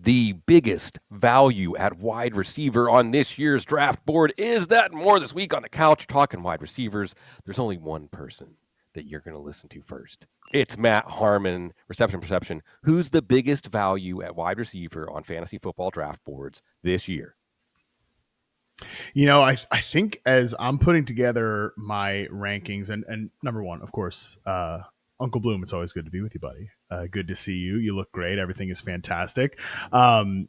the biggest value at wide receiver on this year's draft board? Is that more this week on the couch talking wide receivers? There's only one person that you're going to listen to first. It's Matt Harmon, Reception Perception. Who's the biggest value at wide receiver on fantasy football draft boards this year? I think as I'm putting together my rankings, and number one, of course, Uncle Bloom, it's always good to be with you, buddy. Good to see you. You look great. Everything is fantastic. I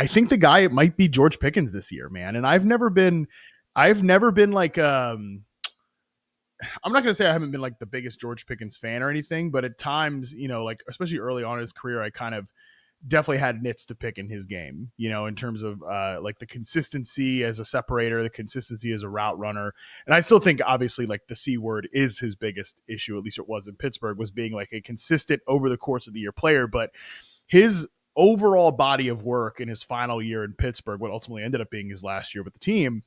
think the guy, it might be George Pickens this year, man. And I've never been like, I'm not going to say I haven't been like the biggest George Pickens fan or anything, but at times, like especially early on in his career, I kind of definitely had nits to pick in his game, in terms of like the consistency as a separator, the consistency as a route runner. And I still think obviously like the C word is his biggest issue, at least it was in Pittsburgh, was being like a consistent over the course of the year player. But his overall body of work in his final year in Pittsburgh, what ultimately ended up being his last year with the team,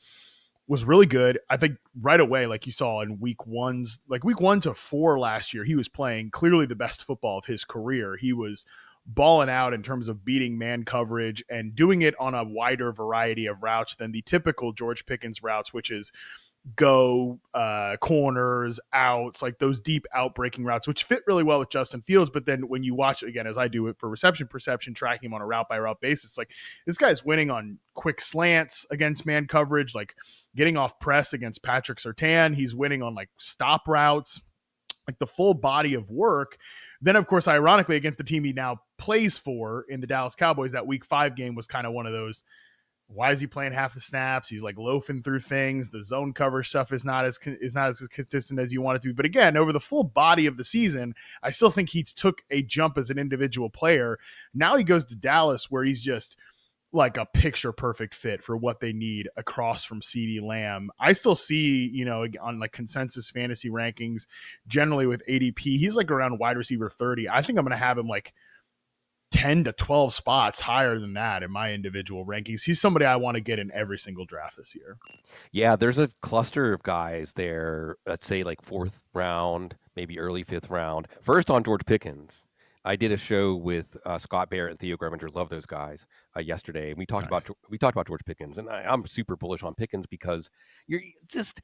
was really good. I think right away, like you saw in week 1 to 4 last year, he was playing clearly the best football of his career. He was balling out in terms of beating man coverage and doing it on a wider variety of routes than the typical George Pickens routes, which is go corners, outs, like those deep outbreaking routes, which fit really well with Justin Fields. But then when you watch, again, as I do it for reception perception, tracking him on a route by route basis, like this guy's winning on quick slants against man coverage, like getting off press against Patrick Surtain. He's winning on like stop routes, like the full body of work. Then, of course, ironically, against the team he now plays for in the Dallas Cowboys, that week 5 game was kind of one of those, why is he playing half the snaps? He's like loafing through things. The zone cover stuff is not as consistent as you want it to be. But again, over the full body of the season, I still think he took a jump as an individual player. Now he goes to Dallas where he's just like a picture perfect fit for what they need across from CeeDee Lamb. I still see, on like consensus fantasy rankings, generally with ADP, he's like around wide receiver 30. I think I'm going to have him like 10 to 12 spots higher than that in my individual rankings. He's somebody I want to get in every single draft this year. Yeah, there's a cluster of guys there, let's say like 4th round, maybe early 5th round. First on George Pickens. I did a show with Scott Barrett and Theo Greminger. Love those guys. Yesterday, and we talked about George Pickens, and I'm super bullish on Pickens because you're just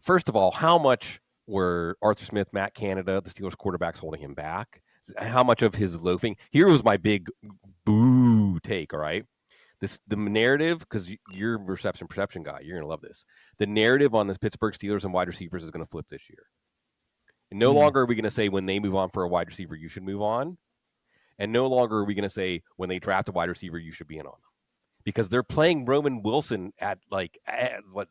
first of all, how much were Arthur Smith, Matt Canada, the Steelers quarterbacks holding him back? How much of his loafing? Here was my big boo take. All right, the narrative, because you're a reception perception guy, you're gonna love this. The narrative on this Pittsburgh Steelers and wide receivers is gonna flip this year. And no longer are we going to say when they move on for a wide receiver, you should move on. And no longer are we going to say when they draft a wide receiver, you should be in on them. Because they're playing Roman Wilson at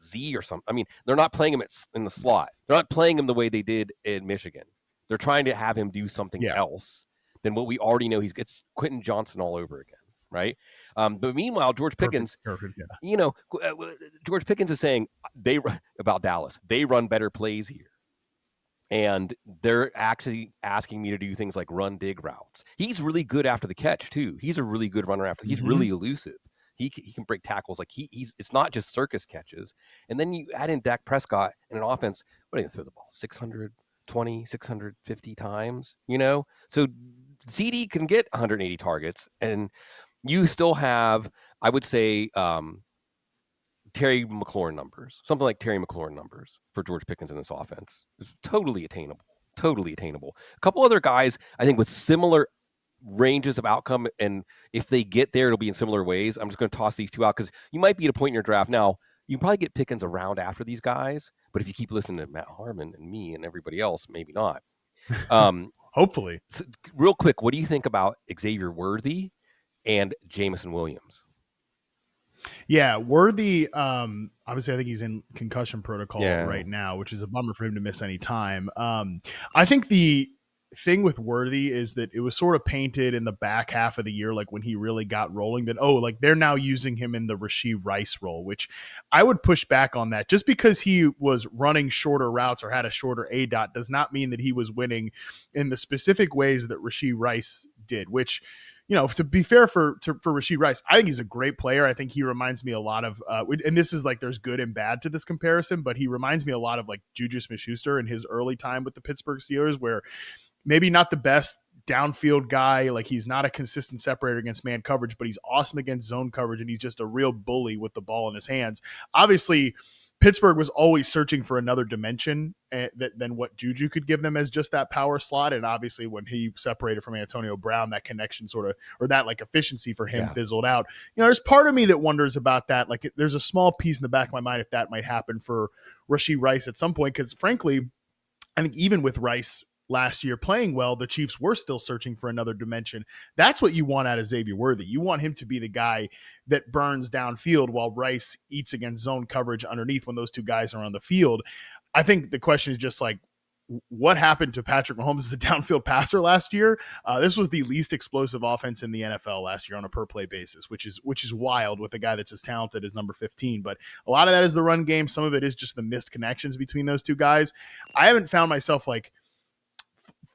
Z or something. I mean, they're not playing him in the slot. They're not playing him the way they did in Michigan. They're trying to have him do something else than what we already know. It's Quentin Johnson all over again, right? But meanwhile, George Pickens, George Pickens is saying about Dallas, they run better plays here. And they're actually asking me to do things like run dig routes. He's really good after the catch too. He's a really good runner after. He's really elusive. He can break tackles. Like he's it's not just circus catches. And then you add in Dak Prescott in an offense. What are they throw the ball 620, 650 times? So CD can get 180 targets, and you still have, I would say, Terry McLaurin numbers, something like Terry McLaurin numbers for George Pickens in this offense. It's totally attainable. A couple other guys, I think, with similar ranges of outcome, and if they get there, it'll be in similar ways. I'm just going to toss these two out because you might be at a point in your draft now. You can probably get Pickens around after these guys, but if you keep listening to Matt Harmon and me and everybody else, maybe not. Hopefully. So, real quick, what do you think about Xavier Worthy and Jameson Williams? Yeah, Worthy, obviously I think he's in concussion protocol right now, which is a bummer for him to miss any time. I think the thing with Worthy is that it was sort of painted in the back half of the year, like when he really got rolling, that, like they're now using him in the Rashee Rice role, which I would push back on that. Just because he was running shorter routes or had a shorter ADOT does not mean that he was winning in the specific ways that Rashee Rice did, which, to be fair for Rashee Rice, I think he's a great player. I think he reminds me a lot of, and this is like, there's good and bad to this comparison, but he reminds me a lot of like Juju Smith-Schuster in his early time with the Pittsburgh Steelers, where maybe not the best downfield guy. Like, he's not a consistent separator against man coverage, but he's awesome against zone coverage, and he's just a real bully with the ball in his hands. Obviously, Pittsburgh was always searching for another dimension than what Juju could give them as just that power slot. And obviously, when he separated from Antonio Brown, that connection sort of, or that like efficiency for him fizzled out. You know, there's part of me that wonders about that. Like, there's a small piece in the back of my mind if that might happen for Rashee Rice at some point, because frankly, I think even with Rice last year playing well, the Chiefs were still searching for another dimension. That's what you want out of Xavier Worthy. You want him to be the guy that burns downfield while Rice eats against zone coverage underneath when those two guys are on the field. I think the question is just like, what happened to Patrick Mahomes as a downfield passer last year? This was the least explosive offense in the NFL last year on a per play basis, which is wild with a guy that's as talented as number 15. But a lot of that is the run game. Some of it is just the missed connections between those two guys. I haven't found myself like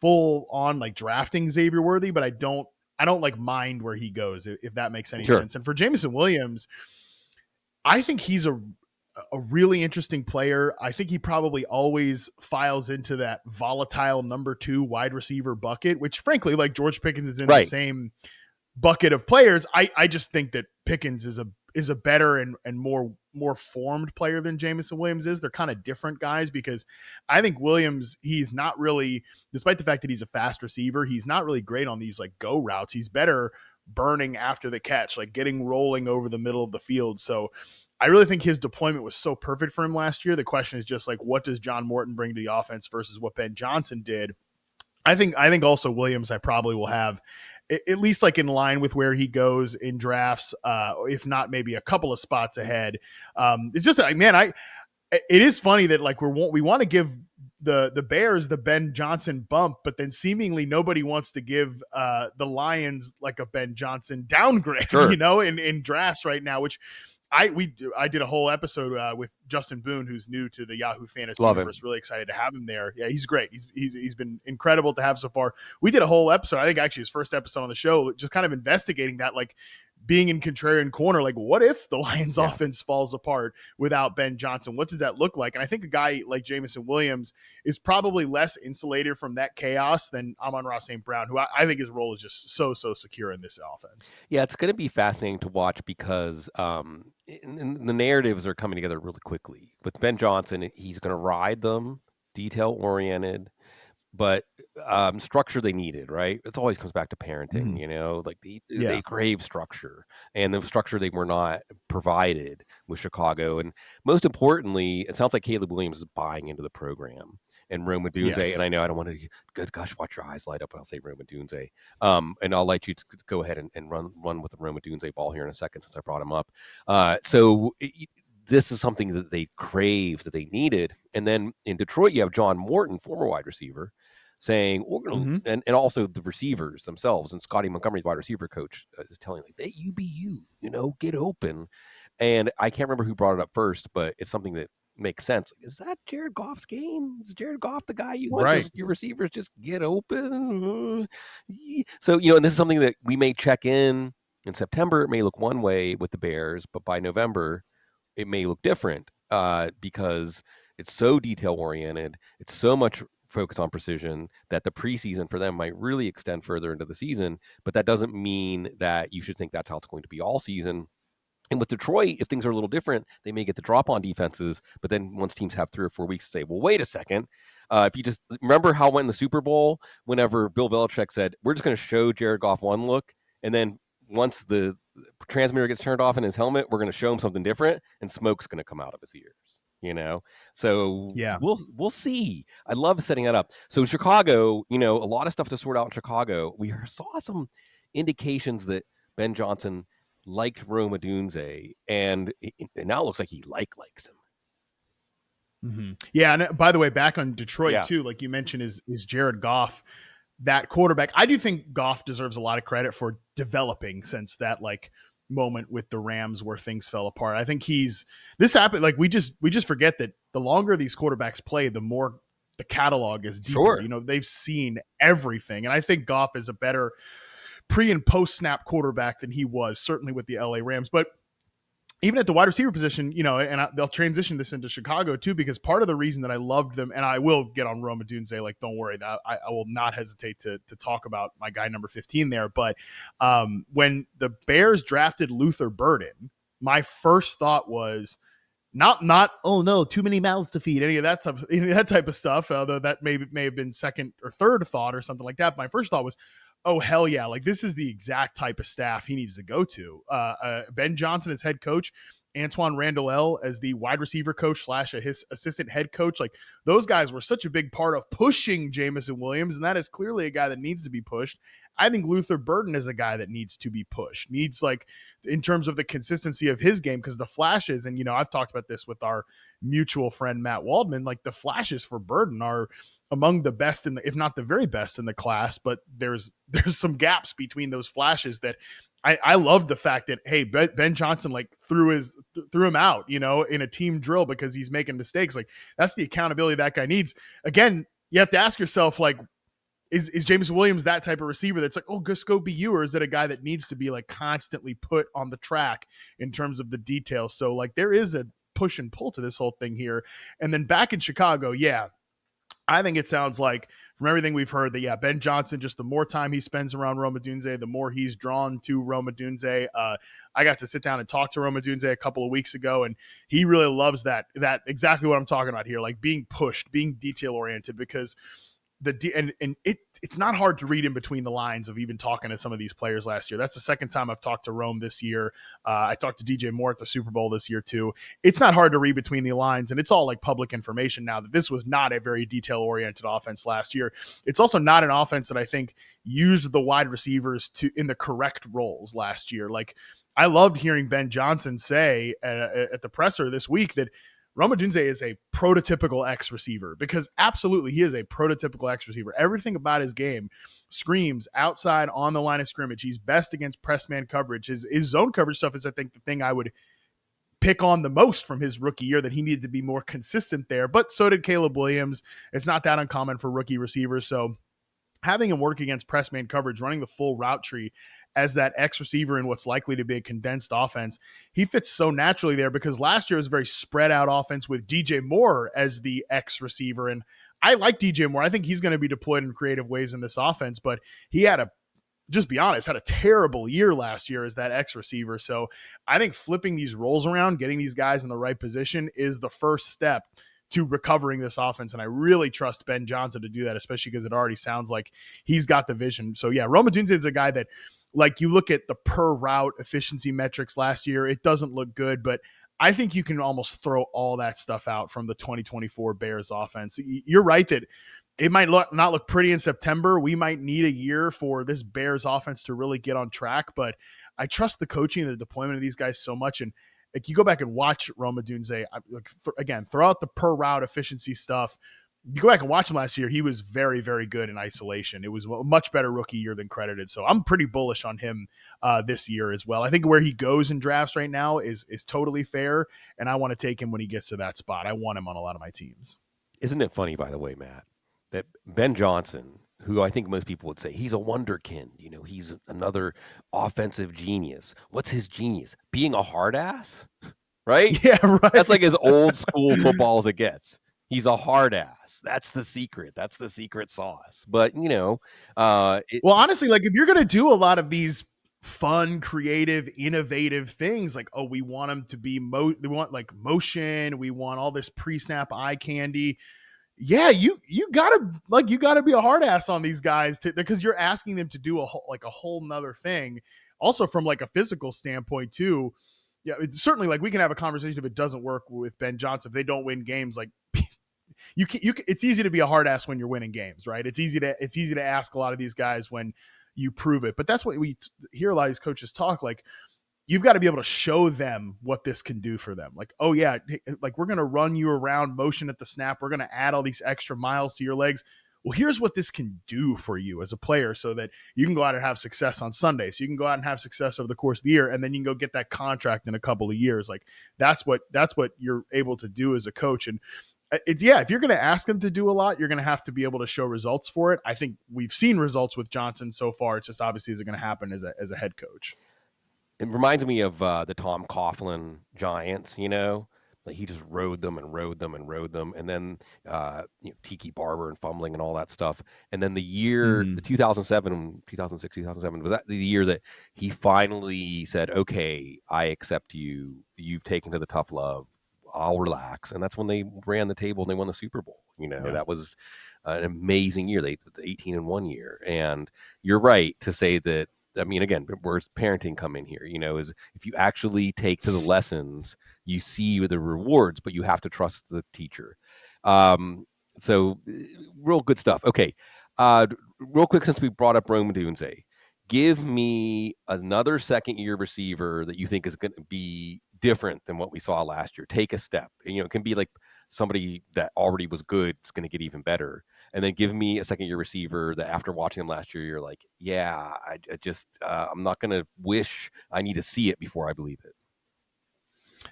full on like drafting Xavier Worthy, but I don't like mind where he goes, if that makes any sense. And for Jameson Williams, I think he's a really interesting player. I think he probably always files into that volatile number 2 wide receiver bucket, which frankly, like George Pickens is in the same bucket of players. I just think that Pickens is a better and more formed player than Jameson Williams is. They're kind of different guys, because I think Williams, he's not really, despite the fact that he's a fast receiver, he's not really great on these like go routes. He's better burning after the catch, like getting rolling over the middle of the field. So I really think his deployment was so perfect for him last year. The question is just like, what does John Morton bring to the offense versus what Ben Johnson did? I think also Williams, I probably will have at least like in line with where he goes in drafts, if not maybe a couple of spots ahead. It's just like, man, it is funny that like we want to give the Bears the Ben Johnson bump, but then seemingly nobody wants to give the Lions like a Ben Johnson downgrade, you know, in drafts right now, which I did a whole episode with Justin Boone, who's new to the Yahoo Fantasy Universe. Really excited to have him there. Yeah, he's great. He's been incredible to have so far. We did a whole episode, I think actually his first episode on the show, just kind of investigating that, like being in contrarian corner, like what if the Lions offense falls apart without Ben Johnson? What does that look like? And I think a guy like Jameson Williams is probably less insulated from that chaos than Amon-Ra St. Brown, who I think his role is just so secure in this offense. Yeah, it's going to be fascinating to watch because the narratives are coming together really quickly. With Ben Johnson, he's going to ride them, detail-oriented, but structure they needed, right? It always comes back to parenting, you know, like they crave structure, and the structure they were not provided with Chicago. And most importantly, it sounds like Caleb Williams is buying into the program, and Rome Odunze. And I know I don't want to, good gosh, watch your eyes light up when I'll say Rome Odunze. And I'll let you go ahead and run with the Rome Odunze ball here in a second, since I brought him up. This is something that they crave, that they needed. And then in Detroit, you have John Morton, former wide receiver, saying, we're gonna, and also the receivers themselves, and Scotty Montgomery's wide receiver coach is telling, like, hey, you be you know, get open. And I can't remember who brought it up first, but it's something that makes sense. Is that Jared Goff's game? Is Jared Goff the guy you want your receivers just get open? So, you know, and this is something that we may check in September. It may look one way with the Bears, but by November, it may look different because it's so detail oriented. It's so much focus on precision that the preseason for them might really extend further into the season, but that doesn't mean that you should think that's how it's going to be all season. And with Detroit, if things are a little different, they may get the drop on defenses, but then once teams have 3 or 4 weeks to say, well, wait a second, if you just remember how it went in the Super Bowl, whenever Bill Belichick said, we're just going to show Jared Goff one look, and then once the transmitter gets turned off in his helmet, we're going to show him something different, and smoke's going to come out of his ears. You know, so we'll see. I love setting that up. So Chicago, you know, a lot of stuff to sort out in Chicago. We saw some indications that Ben Johnson liked Rome Odunze, and it now looks like he likes him. Mm-hmm. Yeah, and by the way, back on Detroit too, like you mentioned, is Jared Goff that quarterback? I do think Goff deserves a lot of credit for developing since that like moment with the Rams where things fell apart. I think this happened. Like we just forget that the longer these quarterbacks play, the more the catalog is deeper. Sure. You know, they've seen everything. And I think Goff is a better pre and post snap quarterback than he was certainly with the LA Rams. But even at the wide receiver position, they'll transition this into Chicago too, because part of the reason that I loved them, and I will get on Rome Odunze, like, don't worry, that I will not hesitate to talk about my guy number 15 there. But when the Bears drafted Luther Burden, my first thought was not oh no, too many mouths to feed, any of that stuff, that type of stuff. Although that may have been second or third thought or something like that. My first thought was, oh hell yeah, like this is the exact type of staff he needs to go to. Ben Johnson as head coach, Antoine Randall as the wide receiver coach / his assistant head coach. Like, those guys were such a big part of pushing Jameson Williams, and that is clearly a guy that needs to be pushed. I think Luther Burden is a guy that needs to be pushed, needs, like, in terms of the consistency of his game, because the flashes, and I've talked about this with our mutual friend Matt Waldman, like the flashes for Burden are among the best if not the very best in the class, but there's some gaps between those flashes that I love the fact that, hey, Ben Johnson like threw him out, in a team drill because he's making mistakes. Like, that's the accountability that guy needs. Again, you have to ask yourself, like, is Jameson Williams that type of receiver that's like, oh, just go be you, or is it a guy that needs to be like constantly put on the track in terms of the details? So, like, there is a push and pull to this whole thing here. And then back in Chicago, yeah, I think it sounds like, from everything we've heard, that, yeah, Ben Johnson, just the more time he spends around Rome Odunze, the more he's drawn to Rome Odunze. I got to sit down and talk to Rome Odunze a couple of weeks ago, and he really loves that exactly what I'm talking about here, like being pushed, being detail oriented, because it's not hard to read in between the lines of even talking to some of these players last year. That's the second time I've talked to Rome this year. I talked to DJ Moore at the Super Bowl this year too. It's not hard to read between the lines, and it's all like public information now that this was not a very detail-oriented offense last year. It's also not an offense that I think used the wide receivers in the correct roles last year. Like, I loved hearing Ben Johnson say at the presser this week that Rome Odunze is a prototypical X receiver, because absolutely he is a prototypical X receiver. Everything about his game screams outside on the line of scrimmage. He's best against press man coverage. His zone coverage stuff is, I think, the thing I would pick on the most from his rookie year, that he needed to be more consistent there. But so did Caleb Williams. It's not that uncommon for rookie receivers. So having him work against press man coverage, running the full route tree as that X receiver in what's likely to be a condensed offense, he fits so naturally there, because last year was a very spread out offense with DJ Moore as the X receiver. And I like DJ Moore. I think he's going to be deployed in creative ways in this offense, but he had just be honest, had a terrible year last year as that X receiver. So I think flipping these roles around, getting these guys in the right position, is the first step to recovering this offense. And I really trust Ben Johnson to do that, especially because it already sounds like he's got the vision. So yeah, Rome Odunze is a guy that, like, you look at the per route efficiency metrics last year, it doesn't look good, but I think you can almost throw all that stuff out from the 2024 Bears offense. You're right that it might not look pretty in September. We might need a year for this Bears offense to really get on track, but I trust the coaching and the deployment of these guys so much. And like, you go back and watch Rome Odunze, again, throw out the per route efficiency stuff. You go back and watch him last year, he was very, very good in isolation. It was a much better rookie year than credited. So I'm pretty bullish on him this year as well. I think where he goes in drafts right now is totally fair, and I want to take him when he gets to that spot. I want him on a lot of my teams. Isn't it funny, by the way, Matt, that Ben Johnson, who I think most people would say he's a wonderkind, he's another offensive genius. What's his genius? Being a hard ass, right? Yeah, right. That's like as old school football as it gets. He's a hard ass. That's the secret. That's the secret sauce. But, well, honestly, like, if you're going to do a lot of these fun, creative, innovative things, like, oh, we want them to be, we want like motion. We want all this pre-snap eye candy. Yeah, you gotta be a hard ass on these guys because you're asking them to do a whole nother thing. Also, from like a physical standpoint too. Yeah, certainly, like, we can have a conversation if it doesn't work with Ben Johnson, if they don't win games. Like, it's easy to be a hard ass when you're winning games, right? It's easy to ask a lot of these guys when you prove it. But that's what we hear a lot of these coaches talk. Like, you've got to be able to show them what this can do for them. Like, oh yeah, like, we're going to run you around, motion at the snap. We're going to add all these extra miles to your legs. Well, here's what this can do for you as a player, so that you can go out and have success on Sunday. So you can go out and have success over the course of the year, and then you can go get that contract in a couple of years. Like, that's what you're able to do as a coach. And if you're going to ask them to do a lot, you're going to have to be able to show results for it. I think we've seen results with Johnson so far. It's just, obviously, is it going to happen as a head coach? It reminds me of the Tom Coughlin Giants. Like he just rode them and rode them and rode them, and then Tiki Barber and fumbling and all that stuff. And then the 2007, 2006, 2007 was that the year that he finally said, "Okay, I accept you. You've taken to the tough love. I'll relax." And that's when they ran the table and they won the Super Bowl. Yeah. That was an amazing year. They 18 in 1 year, and you're right to say that. I mean, again, where's parenting come in here? Is if you actually take to the lessons, you see the rewards, but you have to trust the teacher. So, real good stuff. Okay, real quick, since we brought up Rome Odunze, give me another second-year receiver that you think is going to be different than what we saw last year. Take a step. It can be like somebody that already was good is going to get even better. And then give me a second-year receiver that after watching them last year, you're like, yeah, I just I'm not going to wish. I need to see it before I believe it.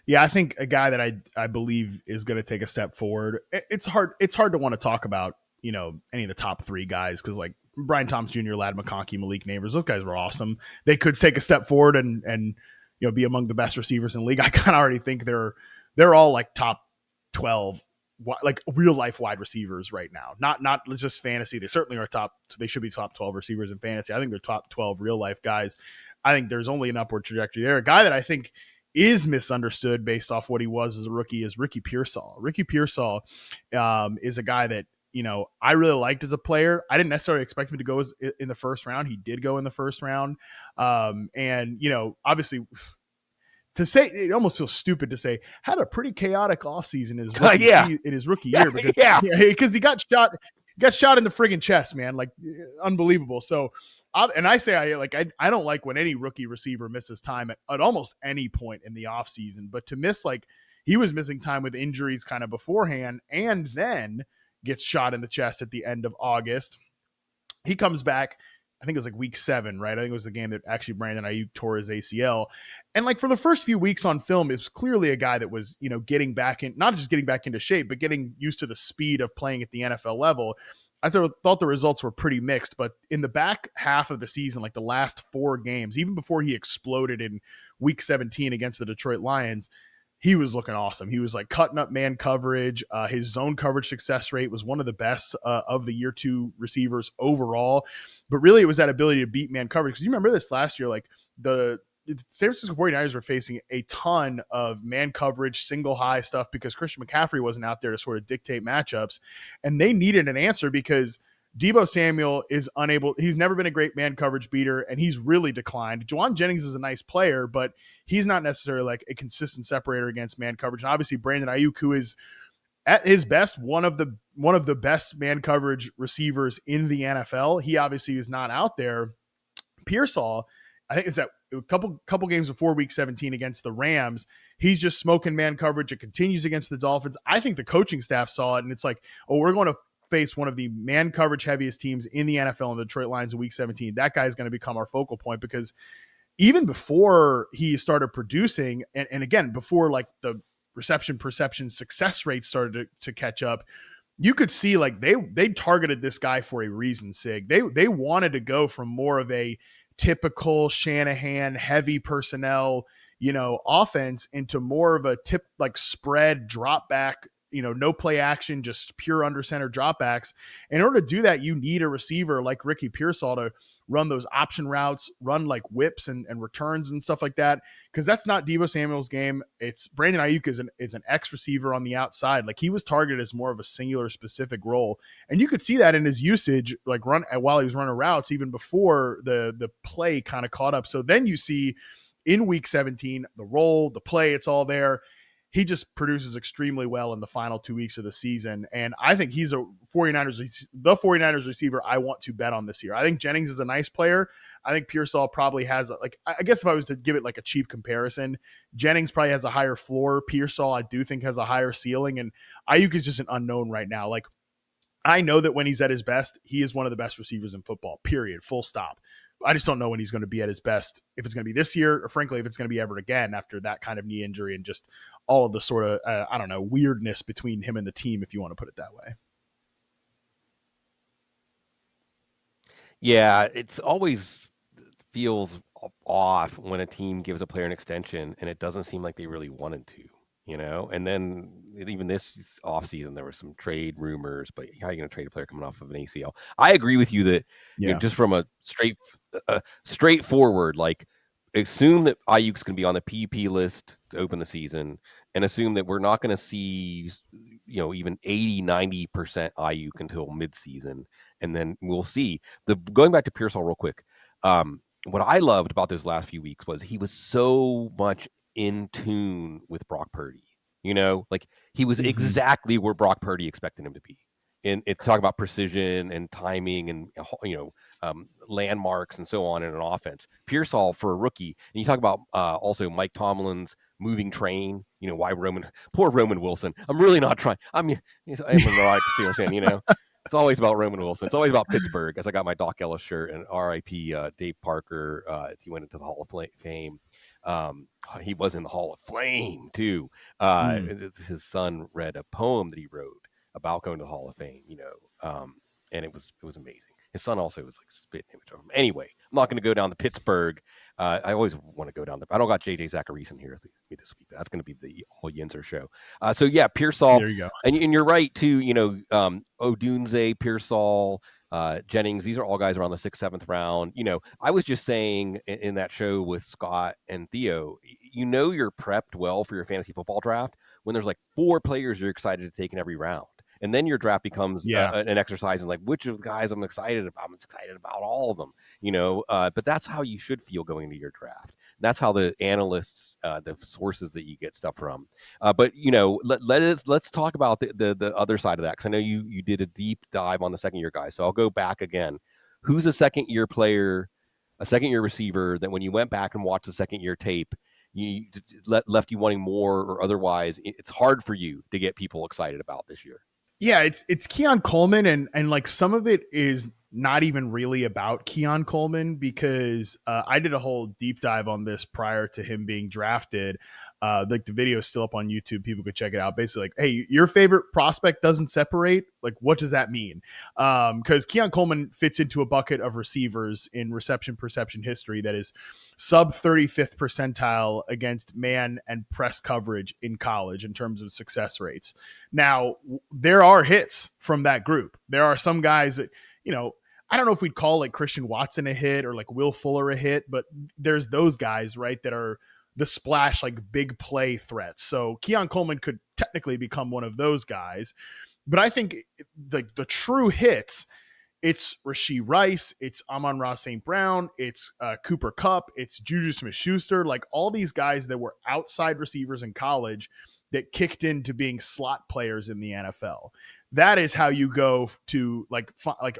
Yeah, I think a guy that I believe is going to take a step forward. It's hard to want to talk about any of the top three guys because like Brian Thomas Jr., Ladd McConkey, Malik Neighbors, those guys were awesome. They could take a step forward and be among the best receivers in the league. I kind of already think they're all like top 12 like real life wide receivers right now. Not just fantasy. They certainly are top. They should be top 12 receivers in fantasy. I think they're top 12 real life guys. I think there's only an upward trajectory there. A guy that I think is misunderstood based off what he was as a rookie is Ricky Pearsall. Ricky Pearsall is a guy that I really liked as a player. I didn't necessarily expect him to go in the first round. He did go in the first round, and obviously. To say it almost feels stupid to say had a pretty chaotic offseason in his rookie year because he got shot in the friggin' chest, man, like unbelievable. So I don't like when any rookie receiver misses time at almost any point in the offseason, but to miss like he was missing time with injuries kind of beforehand and then gets shot in the chest at the end of August. He comes back. I think it was like week 7, right? I think it was the game that actually Brandon Ayuk tore his ACL. And like for the first few weeks on film, it was clearly a guy that was, getting back in, not just getting back into shape, but getting used to the speed of playing at the NFL level. I thought the results were pretty mixed, but in the back half of the season, like the last 4 games, even before he exploded in week 17 against the Detroit Lions, he was looking awesome. He was like cutting up man coverage. His zone coverage success rate was one of the best of the year 2 receivers overall. But really, it was that ability to beat man coverage. Because you remember this last year, like the San Francisco 49ers were facing a ton of man coverage, single high stuff because Christian McCaffrey wasn't out there to sort of dictate matchups. And they needed an answer because Deebo Samuel is unable. He's never been a great man coverage beater, and he's really declined. Juwan Jennings is a nice player, but he's not necessarily like a consistent separator against man coverage. And obviously, Brandon Ayuk, who is at his best one of the best man coverage receivers in the NFL, he obviously is not out there. Pearsall, I think it's that a couple games before week 17 against the Rams, he's just smoking man coverage. It continues against the Dolphins. I think the coaching staff saw it, and it's like, oh, we're going to face one of the man coverage heaviest teams in the NFL in the Detroit Lions in week 17. That guy is going to become our focal point because even before he started producing, and again, before like the reception perception success rates started to catch up, you could see like they targeted this guy for a reason, Sig. They wanted to go from more of a typical Shanahan heavy personnel, offense into more of a tip like spread drop back, no play action, just pure under center dropbacks. In order to do that, you need a receiver like Ricky Pearsall to run those option routes, run like whips and returns and stuff like that. Because that's not Deebo Samuel's game. It's Brandon Ayuk is an X receiver on the outside. Like he was targeted as more of a singular specific role. And you could see that in his usage, like while he was running routes, even before the play kind of caught up. So then you see in week 17, the role, the play, it's all there. He just produces extremely well in the final 2 weeks of the season. And I think he's the 49ers receiver I want to bet on this year. I think Jennings is a nice player. I think Pearsall probably has, I guess if I was to give it like a cheap comparison, Jennings probably has a higher floor. Pearsall, I do think, has a higher ceiling. And Ayuk is just an unknown right now. Like, I know that when he's at his best, he is one of the best receivers in football, period, full stop. I just don't know when he's going to be at his best, if it's going to be this year, or frankly, if it's going to be ever again after that kind of knee injury and just all of the sort of, weirdness between him and the team, if you want to put it that way. Yeah, it's always feels off when a team gives a player an extension and it doesn't seem like they really wanted to, you know? And then even this offseason, there were some trade rumors, but how are you going to trade a player coming off of an ACL? I agree with you that, you know, Yeah. just from a straightforward, like, assume that Ayuk's going to be on the PP list to open the season and assume that we're not going to see, you know, even 80-90% Ayuk until midseason. And then we'll see. Going back to Pearsall real quick, what I loved about those last few weeks was he was so much in tune with Brock Purdy. You know, like he was Mm-hmm. exactly where Brock Purdy expected him to be. And it's talking about precision and timing and, you know, landmarks and so on in an offense. Pearsall for a rookie, and you talk about also Mike Tomlin's moving train. You know why poor Roman Wilson. I'm really not trying. I'm a neurotic Steelers fan. You know, it's always about Roman Wilson. It's always about Pittsburgh. As I got my Doc Ellis shirt and R.I.P. Dave Parker as he went into the Hall of Fame. He was in the Hall of Flame too. Mm. His son read a poem that he wrote about going to the Hall of Fame. And it was amazing. His son also was like spitting image of him. Anyway, I'm not going to go down to Pittsburgh. I always want to go down there. I don't got JJ Zacharyson here this week. That's going to be the whole Yinzer show. So yeah, Pearsall, There you go. and you're right too. You know, Odunze, Pearsall, Jennings. These are all guys around the 6th, 7th round. You know, I was just saying in that show with Scott and Theo. You know, you're prepped well for your fantasy football draft when there's like 4 players you're excited to take in every round. And then your draft becomes Yeah. an exercise in like which of the guys I'm excited about. I'm excited about all of them, you know. But that's how you should feel going into your draft. That's how the analysts, the sources that you get stuff from. But you know, let's talk about the other side of that because I know you did a deep dive on the second year guys. So I'll go back again. Who's a second year player, a second year receiver that when you went back and watched the second year tape, you left you wanting more, or otherwise it's hard for you to get people excited about this year? Yeah, it's Keon Coleman, and like some of it is not even really about Keon Coleman because I did a whole deep dive on this prior to him being drafted. Like the video is still up on YouTube. People could check it out. Basically, like, hey, your favorite prospect doesn't separate. Like, what does that mean? Because Keon Coleman fits into a bucket of receivers in reception perception history that is sub 35th percentile against man and press coverage in college in terms of success rates. Now, there are hits from that group. There are some guys that, you know, I don't know if we'd call like Christian Watson a hit or like Will Fuller a hit, but there's those guys, right, that are the splash, like big play threats. So Keon Coleman could technically become one of those guys. But I think the true hits, it's Rashee Rice, it's Amon-Ra St. Brown, it's Cooper Kupp, it's Juju Smith-Schuster, like all these guys that were outside receivers in college that kicked into being slot players in the NFL. That is how you go to like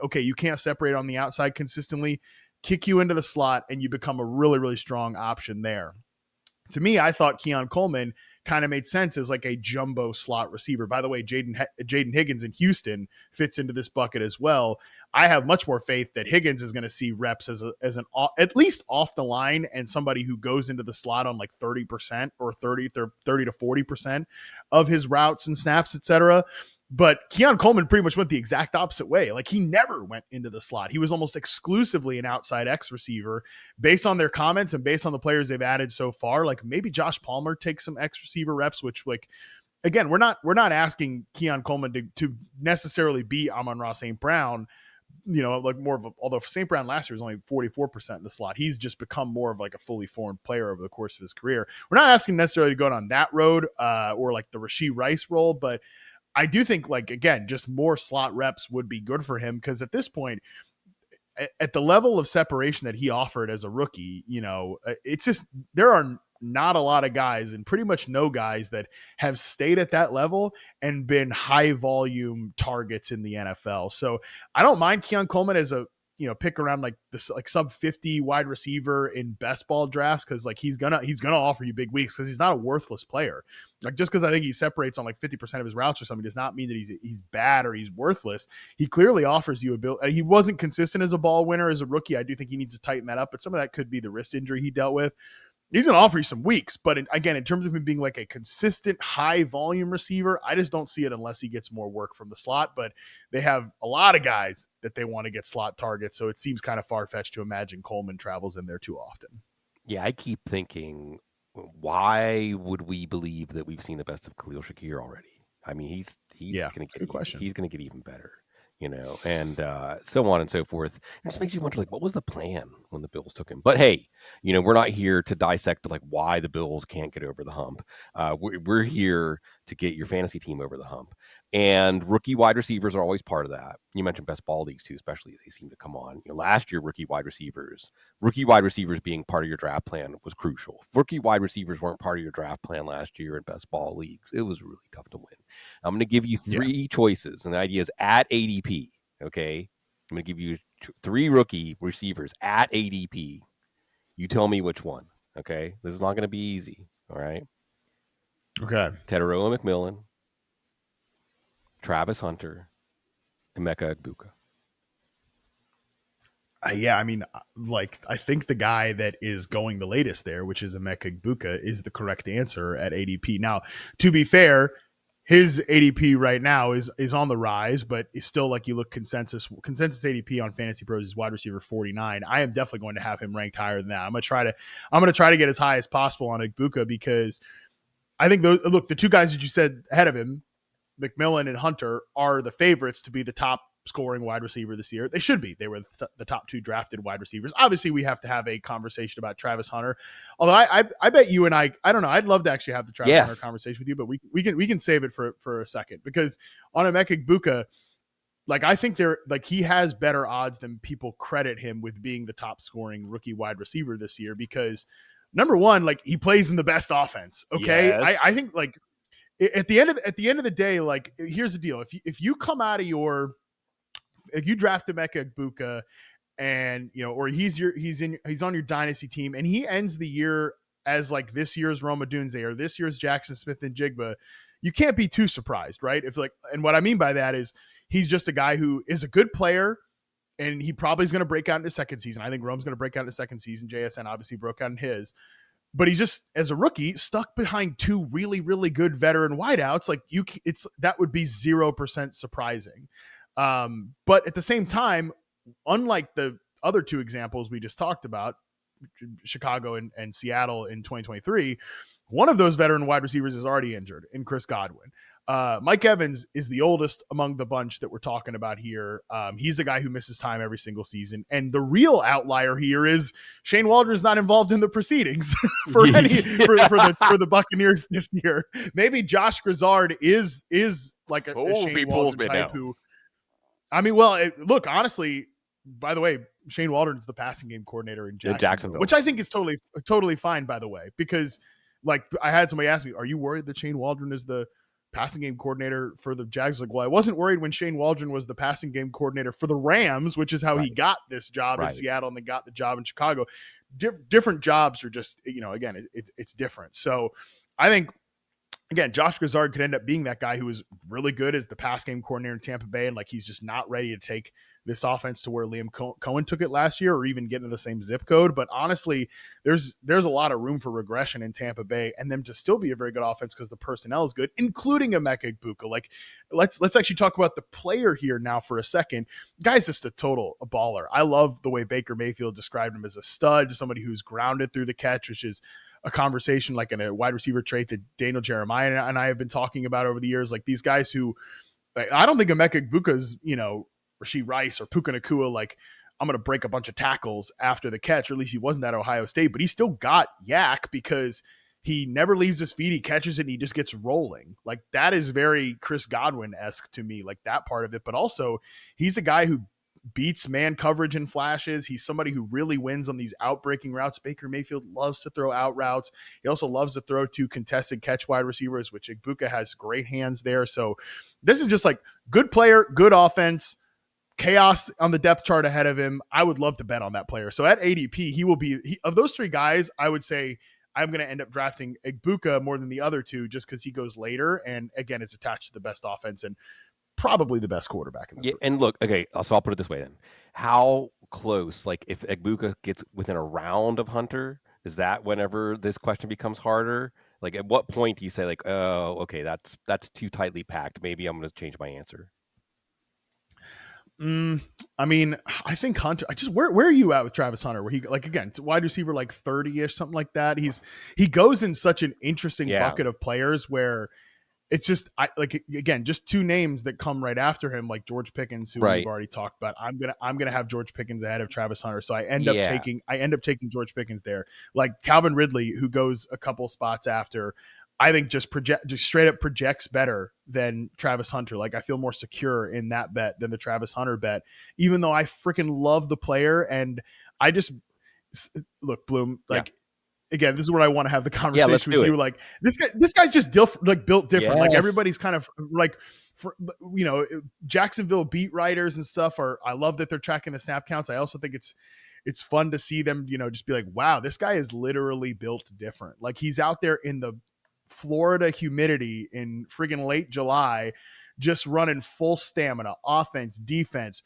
okay, you can't separate on the outside consistently, kick you into the slot, and you become a really, really strong option there. To me, I thought Keon Coleman kind of made sense as like a jumbo slot receiver. By the way, Jaden Higgins in Houston fits into this bucket as well. I have much more faith that Higgins is going to see reps as an at least off the line and somebody who goes into the slot on like 30% or 30 to 40% of his routes and snaps, etc. But Keon Coleman pretty much went the exact opposite way. Like he never went into the slot. He was almost exclusively an outside X receiver. Based on their comments and based on the players they've added so far, like maybe Josh Palmer takes some X receiver reps, which like again, we're not asking Keon Coleman to necessarily be Amon-Ra St. Brown, you know, like more of although St. Brown last year was only 44% in the slot, he's just become more of like a fully formed player over the course of his career. We're not asking necessarily to go down that road or like the Rashee Rice role, but I do think, like, again, just more slot reps would be good for him because at this point, at the level of separation that he offered as a rookie, you know, it's just there are not a lot of guys and pretty much no guys that have stayed at that level and been high volume targets in the NFL. So I don't mind Keon Coleman as a, you know, pick around like this, like sub 50 wide receiver in best ball drafts. Cause like he's gonna offer you big weeks because he's not a worthless player. Like just because I think he separates on like 50% of his routes or something does not mean that he's bad or he's worthless. He clearly offers you ability. He wasn't consistent as a ball winner as a rookie. I do think he needs to tighten that up, but some of that could be the wrist injury he dealt with. He's going to offer you some weeks, but again, in terms of him being like a consistent high volume receiver, I just don't see it unless he gets more work from the slot. But they have a lot of guys that they want to get slot targets, so it seems kind of far fetched to imagine Coleman travels in there too often. Yeah, I keep thinking, why would we believe that we've seen the best of Khalil Shakir already? I mean, he's Yeah, gonna it's a get good question. he's gonna get even better, and so on and so forth. It just makes you wonder, like, what was the plan when the Bills took him? But hey, we're not here to dissect like why the Bills can't get over the hump. We're here to get your fantasy team over the hump. And rookie wide receivers are always part of that. You mentioned best ball leagues too, especially they seem to come on. Last year, rookie wide receivers being part of your draft plan was crucial. If rookie wide receivers weren't part of your draft plan last year in best ball leagues, it was really tough to win. I'm going to give you Yeah. three choices, and the idea is at ADP. Okay, I'm going to give you three rookie receivers at ADP. You tell me which one. Okay, this is not going to be easy. All right, Okay. Teteroa McMillan, Travis Hunter, Emeka Egbuka. Yeah, I mean, like, I think the guy that is going the latest there, which is Emeka Egbuka, is the correct answer at ADP. Now, to be fair, his ADP right now is on the rise, but it's still, like, you look consensus ADP on Fantasy Pros is wide receiver 49. I am definitely going to have him ranked higher than that. I'm gonna try to get as high as possible on Egbuka, because I think the two guys that you said ahead of him, McMillan and Hunter, are the favorites to be the top scoring wide receiver this year. They should be. They were the top two drafted wide receivers. Obviously, we have to have a conversation about Travis Hunter. Although I bet you and I don't know. I'd love to actually have the Travis Hunter Yes. conversation with you, but we can save it for a second, because on Emeka Egbuka, like, I think he has better odds than people credit him with being the top scoring rookie wide receiver this year, because number one, like, he plays in the best offense. Okay, Yes. I think, like, at the end of the day, like, here's the deal: if you come out of if you draft Emeka Egbuka, and or he's on your dynasty team, and he ends the year as, like, this year's Rome Odunze or this year's Jackson Smith-Njigba, you can't be too surprised, right? And what I mean by that is, he's just a guy who is a good player, and he probably is going to break out in his second season. I think Rome's going to break out in his second season. JSN obviously broke out in his. But he's just, as a rookie, stuck behind two really, really good veteran wideouts. Like, that would be 0% surprising. But at the same time, unlike the other two examples we just talked about, Chicago and Seattle in 2023, one of those veteran wide receivers is already injured in Chris Godwin. Mike Evans is the oldest among the bunch that we're talking about here. He's the guy who misses time every single season. And the real outlier here is Shane Waldron is not involved in the proceedings for the Buccaneers this year. Maybe Josh Grizzard is like a Shane Waldron type who, I mean, well, look, honestly, by the way, Shane Waldron's the passing game coordinator in Jacksonville, which I think is totally fine, by the way, because, like, I had somebody ask me, are you worried that Shane Waldron is the passing game coordinator for the Jags? Like, well, I wasn't worried when Shane Waldron was the passing game coordinator for the Rams, which is how he got this job in Seattle and then got the job in Chicago. Different jobs are just, again, it's different. So I think, again, Josh Grizzard could end up being that guy who was really good as the pass game coordinator in Tampa Bay, and, like, he's just not ready to take this offense to where Liam Cohen took it last year, or even get into the same zip code. But honestly, there's a lot of room for regression in Tampa Bay, and them to still be a very good offense because the personnel is good, including Emeka Egbuka. Like, let's actually talk about the player here now for a second. Guy's just a baller. I love the way Baker Mayfield described him as a stud, somebody who's grounded through the catch, which is a conversation, like, in a wide receiver trait that Daniel Jeremiah and I have been talking about over the years. Like, these guys who, like, I don't think Emeka Egbuka's, Rashee Rice or Puka Nacua, like, I'm going to break a bunch of tackles after the catch, or at least he wasn't at Ohio State, but he still got yak because he never leaves his feet. He catches it and he just gets rolling. Like, that is very Chris Godwin-esque to me, like, that part of it. But also, he's a guy who beats man coverage in flashes. He's somebody who really wins on these outbreaking routes. Baker Mayfield loves to throw out routes. He also loves to throw to contested catch wide receivers, which Egbuka has great hands there. So this is just, like, good player, good offense, chaos on the depth chart ahead of him. I would love to bet on that player. So at ADP, he will be, of those three guys, I would say I'm going to end up drafting Egbuka more than the other two, just because he goes later. And again, it's attached to the best offense and probably the best quarterback in the group. And look, okay, so I'll put it this way then. How close, like, if Egbuka gets within a round of Hunter, is that whenever this question becomes harder? Like, at what point do you say, like, oh, okay, that's too tightly packed. Maybe I'm going to change my answer. I mean, I think Hunter. I just where are you at with Travis Hunter? Where he like again, wide receiver like 30ish, something like that. He goes in such an interesting Yeah, bucket of players where it's just I like again just two names that come right after him, like George Pickens, who we've right. already talked about. I'm gonna have George Pickens ahead of Travis Hunter, so Yeah, I end up taking George Pickens there. Like Calvin Ridley, who goes a couple spots after. I think just straight up projects better than Travis Hunter. Like I feel more secure in that bet than the Travis Hunter bet, even though I freaking love the player and I just look Bloom yeah, like again, this is where I want to have the yeah. Let's conversation with do it. you. Like this guy's just like built different. Like Yes. everybody's kind of like, for, you know, Jacksonville beat writers and stuff are. I love that they're tracking the snap counts. I also think it's fun to see them, you know, just be like, wow, this guy is literally built different. Like he's out there in the Florida humidity in friggin' late July, just running full stamina, offense, defense,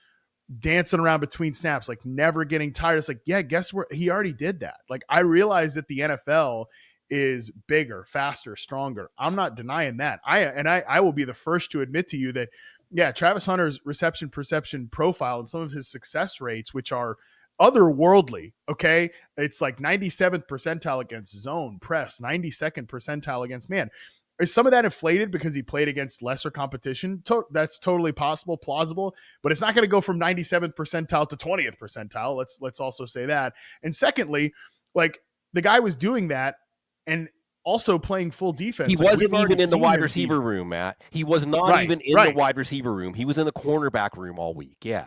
dancing around between snaps, like never getting tired. It's like, yeah, guess where he already did that. Like I realize that the NFL is bigger, faster, stronger. I'm not denying that. I will be the first to admit to you that yeah, Travis Hunter's reception perception profile and some of his success rates, which are otherworldly, okay? It's like 97th percentile against zone, press, 92nd percentile against man. Is some of that inflated because he played against lesser competition? That's totally possible, plausible, but it's not going to go from 97th percentile to 20th percentile. Let's also say that. And secondly, like the guy was doing that and also playing full He defense. Like wasn't we've already even in the seen wide him be receiver room, Matt. He was not right, even in the right. wide receiver room. He was in the cornerback room all week. Yeah.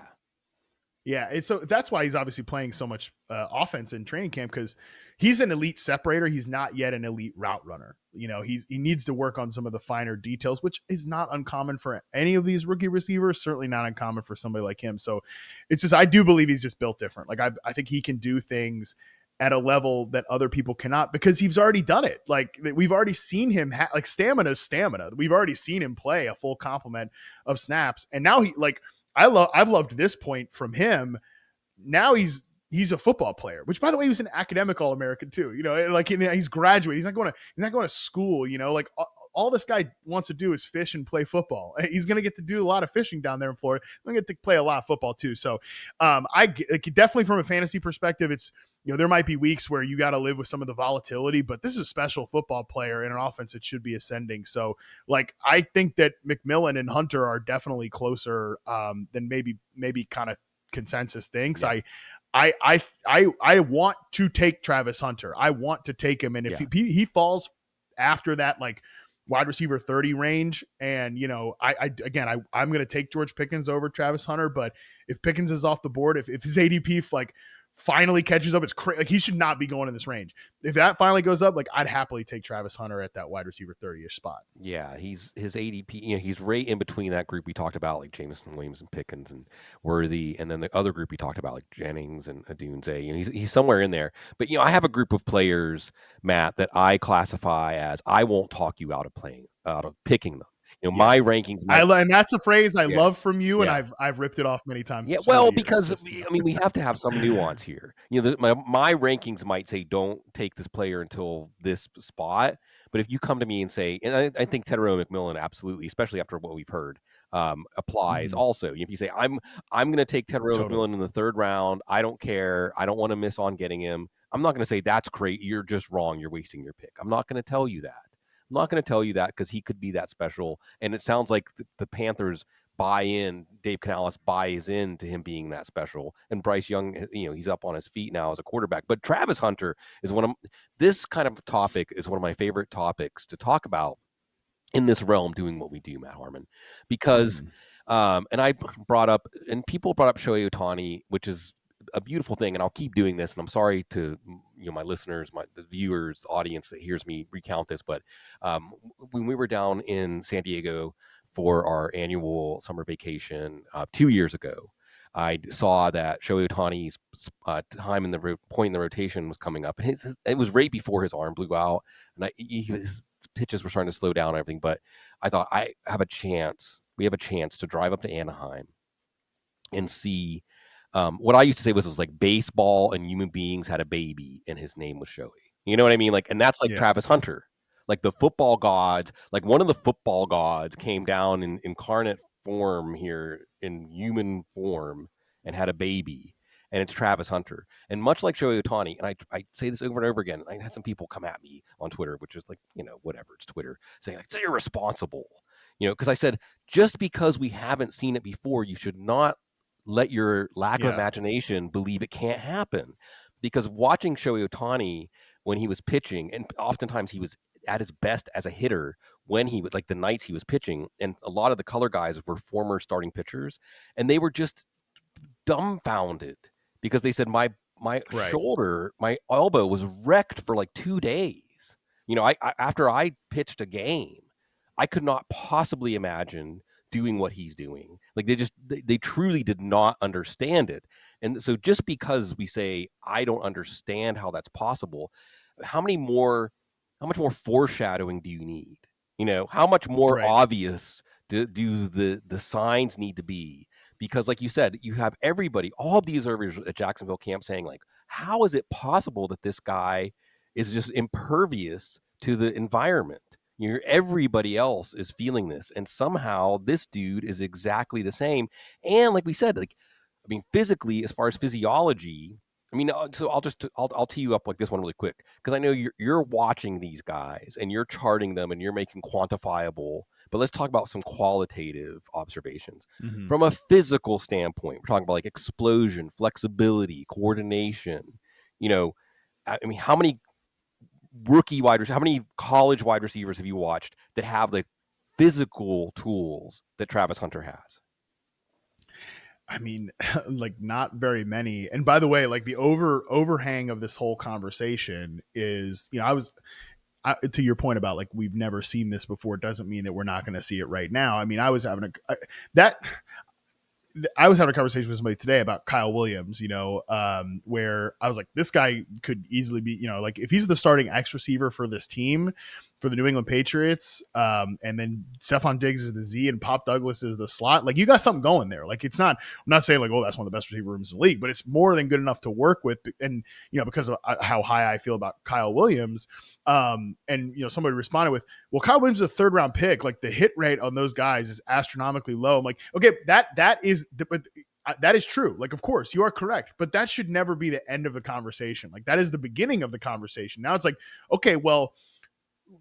Yeah, so that's why he's obviously playing so much offense in training camp because he's an elite separator. He's not yet an elite route runner. You know, he needs to work on some of the finer details, which is not uncommon for any of these rookie receivers. Certainly not uncommon for somebody like him. So it's just I do believe he's just built different. Like I think he can do things at a level that other people cannot because he's already done it. Like we've already seen him like stamina is stamina. We've already seen him play a full complement of snaps, and now he like I've loved this point from him. Now he's a football player, which by the way, he was an academic All-American too. You know, like he's graduated. He's not going to school, you know, like all this guy wants to do is fish and play football. He's going to get to do a lot of fishing down there in Florida. He's going to get to play a lot of football too. So I definitely from a fantasy perspective, it's, you know, there might be weeks where you got to live with some of the volatility, but this is a special football player in an offense that should be ascending. So, like, I think that McMillan and Hunter are definitely closer than maybe kind of consensus thinks. Yeah. I want to take Travis Hunter. I want to take him, and if he falls after that, like wide receiver 30 range, and you know, I'm going to take George Pickens over Travis Hunter. But if Pickens is off the board, if his ADP like finally catches up, it's crazy. Like he should not be going in this range. If that finally goes up, like I'd happily take Travis Hunter at that wide receiver 30ish spot. Yeah, he's his ADP. You know, he's right in between that group we talked about, like Jameson Williams and Pickens and Worthy, and then the other group we talked about, like Jennings and Odunze. You know, he's somewhere in there. But you know, I have a group of players, Matt, that I classify as I won't talk you out of picking them. You know, Yeah. my rankings. And that's a phrase I Yeah, love from you, and yeah. I've ripped it off many times. Yeah, through well, the years. because Just, you know. I mean, we have to have some nuance here. You know, my rankings might say don't take this player until this spot, but if you come to me and say, and I think Tedero McMillan absolutely, especially after what we've heard, applies. Mhm. Also, if you say I'm going to take Tedero Totally. McMillan in the third round, I don't care, I don't want to miss on getting him. I'm not going to say that's great. You're just wrong. You're wasting your pick. I'm not going to tell you that. I'm not going to tell you that because he could be that special. And it sounds like the Panthers buy in. Dave Canales buys into him being that special. And Bryce Young, you know, he's up on his feet now as a quarterback. But Travis Hunter is this kind of topic is one of my favorite topics to talk about in this realm doing what we do, Matt Harmon, because and I brought up, and people brought up Shohei Ohtani, which is a beautiful thing, and I'll keep doing this. And I'm sorry to my listeners, the viewers, the audience that hears me recount this, but when we were down in San Diego for our annual summer vacation 2 years ago, I saw that Shohei Ohtani's time in the point in the rotation was coming up, and it was right before his arm blew out, and his pitches were starting to slow down and everything. But I thought we have a chance to drive up to Anaheim and see what I used to say was like baseball and human beings had a baby, and his name was Shohei. You know what I mean? Like, and that's like Travis Hunter. Like the football gods, like one of the football gods came down in incarnate form here in human form and had a baby, and it's Travis Hunter. And much like Shohei Ohtani, and I say this over and over again, I had some people come at me on Twitter, which is like, whatever, it's Twitter, saying like, it's irresponsible. Because I said, just because we haven't seen it before, you should not let your lack of imagination believe it can't happen. Because watching Shohei Ohtani when he was pitching, and oftentimes he was at his best as a hitter when he was like the nights he was pitching, and a lot of the color guys were former starting pitchers, and they were just dumbfounded because they said my shoulder, my elbow was wrecked for like 2 days. I after I pitched a game, I could not possibly imagine doing what he's doing. Like they truly did not understand it. And so just because we say I don't understand how that's possible, how much more foreshadowing do you need? How much more obvious do the signs need to be? Because like you said, you have everybody, all of the observers at Jacksonville camp saying like, how is it possible that this guy is just impervious to the environment? Everybody else is feeling this, and somehow this dude is exactly the same. And like we said, like, I mean, physically, as far as physiology, I mean, so I'll tee you up like this one really quick, because I know you're watching these guys and you're charting them and you're making quantifiable. But let's talk about some qualitative observations. From a physical standpoint. We're talking about like explosion, flexibility, coordination. I mean, how many how many college wide receivers have you watched that have the physical tools that Travis Hunter has? I mean, like not very many. And by the way, like the overhang of this whole conversation is, to your point about like we've never seen this before doesn't mean that we're not going to see it right now. I mean, I was having a conversation with somebody today about Kyle Williams, where I was like, this guy could easily be, like if he's the starting X receiver for this team, for the New England Patriots, and then Stephon Diggs is the Z and Pop Douglas is the slot, like you got something going there. Like I'm not saying like, oh, that's one of the best receiver rooms in the league, but it's more than good enough to work with. And, because of how high I feel about Kyle Williams, and, somebody responded with, well, Kyle Williams is a 3rd round pick. Like the hit rate on those guys is astronomically low. I'm like, okay, that is true. Like, of course you are correct, but that should never be the end of the conversation. Like that is the beginning of the conversation. Now it's like, okay, well,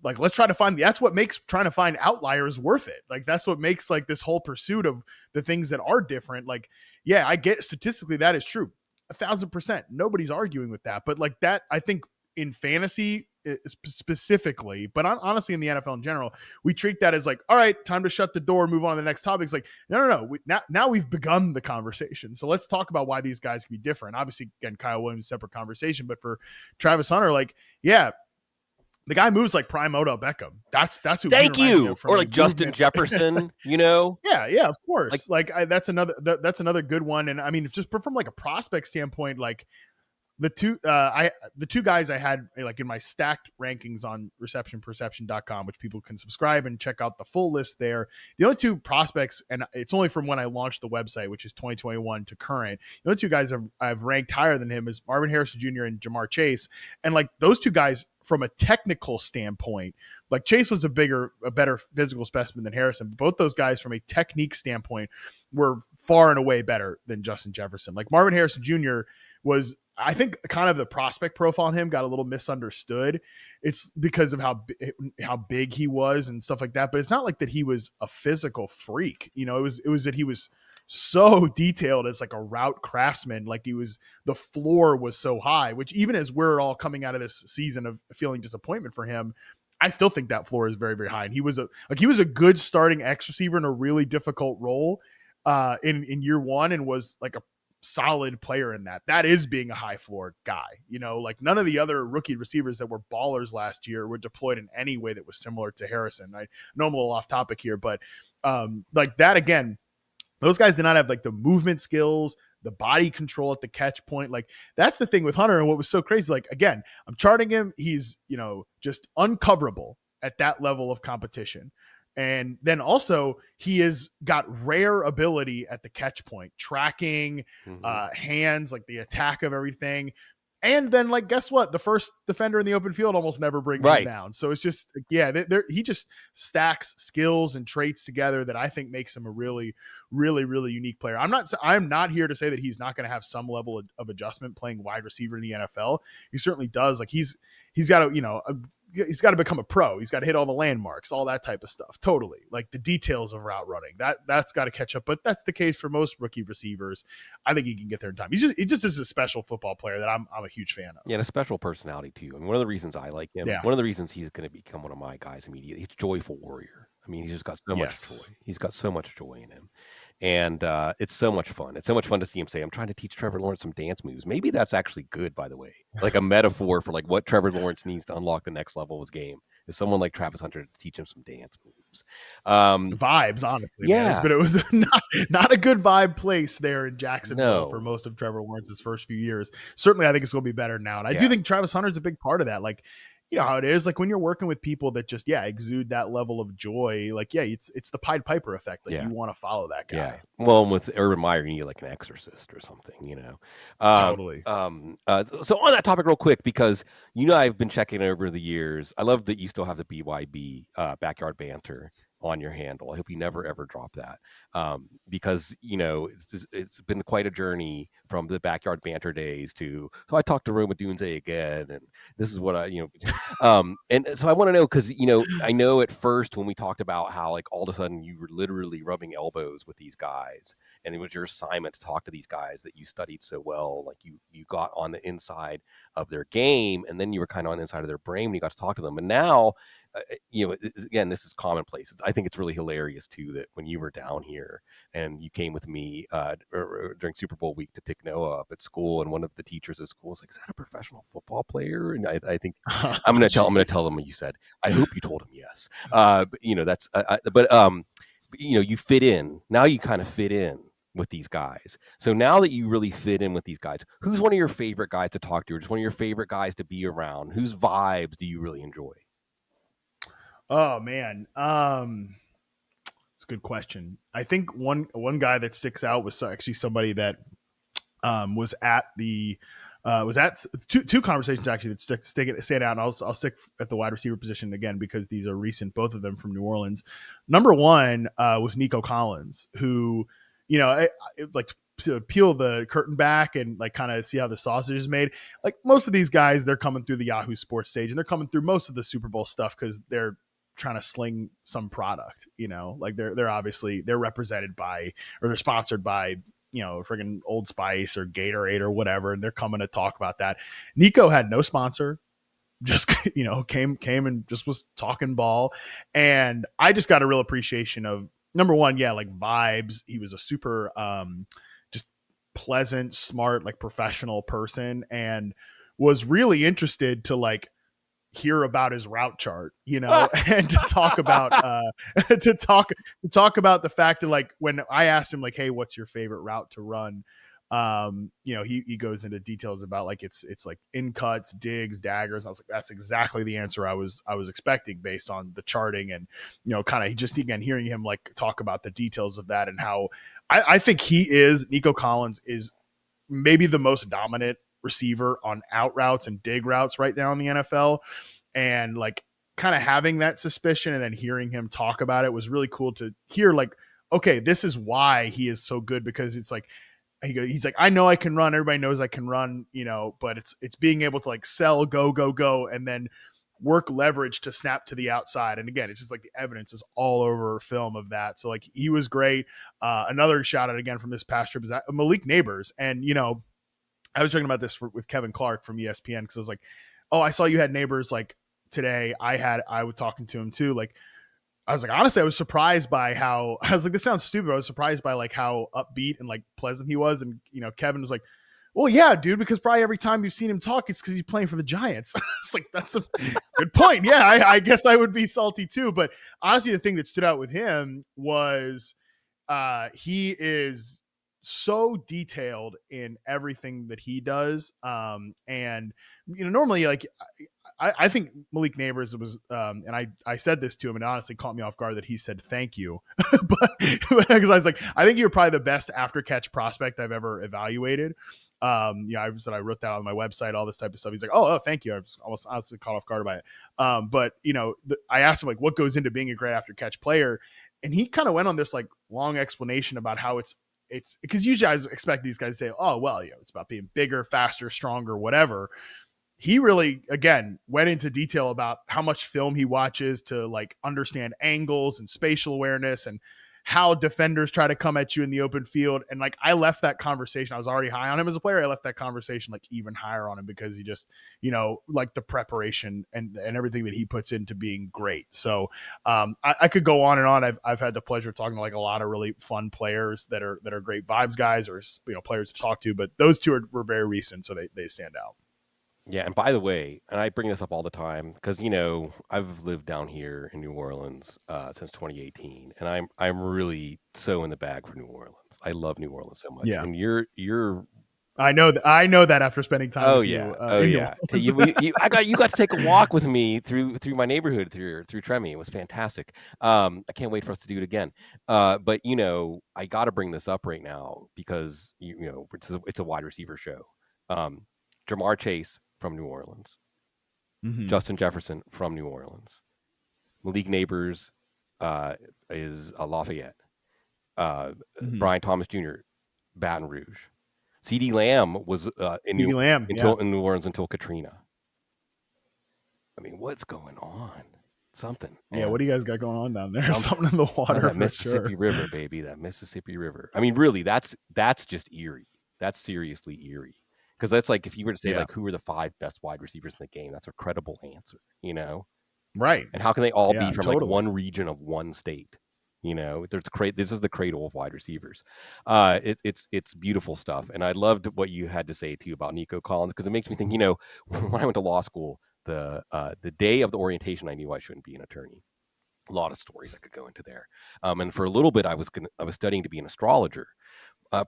like let's try to find, that's what makes trying to find outliers worth it. Like that's what makes like this whole pursuit of the things that are different. Like, yeah, I get statistically that is true. 1,000%. Nobody's arguing with that. But like that, I think in fantasy specifically, but honestly in the NFL in general, we treat that as like, all right, time to shut the door, move on to the next topic. It's like, no. Now we've begun the conversation. So let's talk about why these guys can be different. Obviously, again, Kyle Williams, separate conversation, but for Travis Hunter, like, yeah, the guy moves like prime Odell Beckham. That's who. Thank you. Or like Justin Jefferson, Yeah, of course. That's another good one. And I mean, just from like a prospect standpoint, like the two guys I had like in my stacked rankings on receptionperception.com, which people can subscribe and check out the full list there. The only 2 prospects, and it's only from when I launched the website, which is 2021 to current. The only 2 guys I've ranked higher than him is Marvin Harrison Jr. and Jamar Chase. And like those 2 guys from a technical standpoint, like Chase was a better physical specimen than Harrison. But both those guys from a technique standpoint were far and away better than Justin Jefferson. Like Marvin Harrison Jr. was, I think, kind of the prospect profile on him got a little misunderstood. It's because of how big he was and stuff like that. But it's not like that he was a physical freak. It was that he was so detailed as like a route craftsman. Like the floor was so high, which even as we're all coming out of this season of feeling disappointment for him, I still think that floor is very, very high. And he was a good starting X receiver in a really difficult role in year one, and was like a solid player in that. That is being a high floor guy. Like none of the other rookie receivers that were ballers last year were deployed in any way that was similar to Harrison. I know I'm a little off topic here, but like that again, those guys did not have like the movement skills, the body control at the catch point. Like that's the thing with Hunter. And what was so crazy, like, again, I'm charting him. He's, just uncoverable at that level of competition. And then also he has got rare ability at the catch point, tracking, hands, like the attack of everything. And then, like, guess what? The first defender in the open field almost never brings him Right. down. So it's just, yeah, he just stacks skills and traits together that I think makes him a really, really, really unique player. I'm not here to say that he's not going to have some level of adjustment playing wide receiver in the NFL. He certainly does. Like, he's got to, he's got to become a pro. He's got to hit all the landmarks, all that type of stuff. Totally. Like the details of route running, that's got to catch up. But that's the case for most rookie receivers. I think he can get there in time. He just is a special football player that I'm a huge fan of. Yeah, and a special personality too. I mean, one of the reasons I like him, one of the reasons he's going to become one of my guys immediately, he's a joyful warrior. I mean, he's just got so much joy. He's got so much joy in him. And it's so much fun. It's so much fun to see him say, I'm trying to teach Trevor Lawrence some dance moves. Maybe that's actually good, by the way. Like a metaphor for like what Trevor Lawrence needs to unlock the next level of his game is someone like Travis Hunter to teach him some dance moves. Vibes, honestly. Yeah. But it was not a good vibe place there in Jacksonville for most of Trevor Lawrence's first few years. Certainly, I think it's going to be better now. And I do think Travis Hunter's a big part of that. Like, you know how it is, like when you're working with people that just exude that level of joy, like it's the Pied Piper effect. Like you want to follow that guy. Well, and with Urban Meyer, you need like an exorcist or something, Totally. So on that topic real quick, because I've been checking over the years. I love that you still have the BYB backyard banter on your handle. I hope you never ever drop that, because it's been quite a journey from the backyard banter days to. So I talked to Odunze again, and this is what and so I want to know, because I know at first when we talked about how like all of a sudden you were literally rubbing elbows with these guys, and it was your assignment to talk to these guys that you studied so well, like you got on the inside of their game, and then you were kind of on the inside of their brain when you got to talk to them, and now. Again, this is commonplace. I think it's really hilarious too that when you were down here and you came with me during Super Bowl week to pick Noah up at school, and one of the teachers at school was like, "Is that a professional football player?" And I think I'm going to tell them what you said. I hope you told him yes. You fit in. Now you kind of fit in with these guys. So now that you really fit in with these guys, who's one of your favorite guys to talk to, or just one of your favorite guys to be around? Whose vibes do you really enjoy? Oh man, it's a good question. I think one guy that sticks out was actually somebody that was at two conversations actually that stand out. And I'll stick at the wide receiver position again because these are recent, both of them from New Orleans. Number one was Nico Collins, who like to peel the curtain back and like kind of see how the sausage is made. Like most of these guys, they're coming through the Yahoo Sports stage, and they're coming through most of the Super Bowl stuff because they're trying to sling some product, like they're obviously they're represented by, or they're sponsored by, friggin' Old Spice or Gatorade or whatever. And they're coming to talk about that. Nico had no sponsor, just, came and just was talking ball. And I just got a real appreciation of, number one, like vibes. He was a super, just pleasant, smart, like professional person, and was really interested to like hear about his route chart, and to talk about to talk about the fact that like when I asked him like, hey, what's your favorite route to run, he goes into details about like it's like in cuts, digs, daggers. I was like, that's exactly the answer I was expecting based on the charting, and kind of just again hearing him like talk about the details of that, and how I think Nico Collins is maybe the most dominant receiver on out routes and dig routes right now in the NFL. And like kind of having that suspicion and then hearing him talk about it was really cool to hear, like, okay, this is why he is so good, because it's like, he's like, I know I can run. Everybody knows I can run, but it's being able to like sell, go, and then work leverage to snap to the outside. And again, it's just like the evidence is all over film of that. So like he was great. Another shout out again from this past trip is Malik Neighbors. And, I was talking about this with Kevin Clark from ESPN, because I was like, oh, I saw you had Neighbors like today. I was talking to him too. Like, I was like, honestly, I was surprised by how, I was like, this sounds stupid. I was surprised by like how upbeat and like pleasant he was. And, Kevin was like, well, yeah, dude, because probably every time you've seen him talk, it's because he's playing for the Giants. It's like, that's a good point. Yeah, I guess I would be salty too. But honestly, the thing that stood out with him was he is so detailed in everything that he does. And, normally like, I think Malik Neighbors was, and I said this to him, and it honestly caught me off guard that he said thank you, but because I was like, I think you're probably the best after catch prospect I've ever evaluated. I said I wrote that on my website, all this type of stuff. He's like, oh, thank you. I was almost honestly caught off guard by it. But I asked him like, what goes into being a great after catch player, and he kind of went on this like long explanation about how it's because usually I expect these guys to say, oh, well, it's about being bigger, faster, stronger, whatever. He really, again, went into detail about how much film he watches to like understand angles and spatial awareness and how defenders try to come at you in the open field. And like, I left that conversation, I was already high on him as a player. I left that conversation like even higher on him because he just, like the preparation and everything that he puts into being great. So I could go on and on. I've had the pleasure of talking to like a lot of really fun players that are great vibes guys or, players to talk to, but those two were very recent. So they stand out. Yeah, and by the way, and I bring this up all the time because I've lived down here in New Orleans since 2018, and I'm really so in the bag for New Orleans. I love New Orleans so much, Yeah. and you're I know that after spending time oh with yeah, you oh in New yeah. Orleans. You got to take a walk with me through my neighborhood through Tremy. It was fantastic. I can't wait for us to do it again. But I got to bring this up right now because it's a wide receiver show. Jamar Chase from New Orleans, Mm-hmm. Justin Jefferson from New Orleans, Malik Neighbors is Lafayette, Mm-hmm. Brian Thomas Jr., Baton Rouge. CD Lamb was CeeDee Lamb, yeah. in New Orleans until Katrina. I mean, what's going on? Something. Yeah, what do you guys got going on down there? Something. Something in the water that for Mississippi sure. River, baby. That Mississippi River. I mean, really, that's just eerie. That's seriously eerie. Because that's like if you were to say Yeah. like who are the 5 best wide receivers in the game, that's a credible answer, Right. And how can they all Yeah, be from like totally. one region of one state? This is the cradle of wide receivers. It's beautiful stuff, and I loved what you had to say too about Nico Collins because it makes me think. When I went to law school, the day of the orientation, I knew I shouldn't be an attorney. A lot of stories I could go into there, and for a little bit, I was studying to be an astrologer,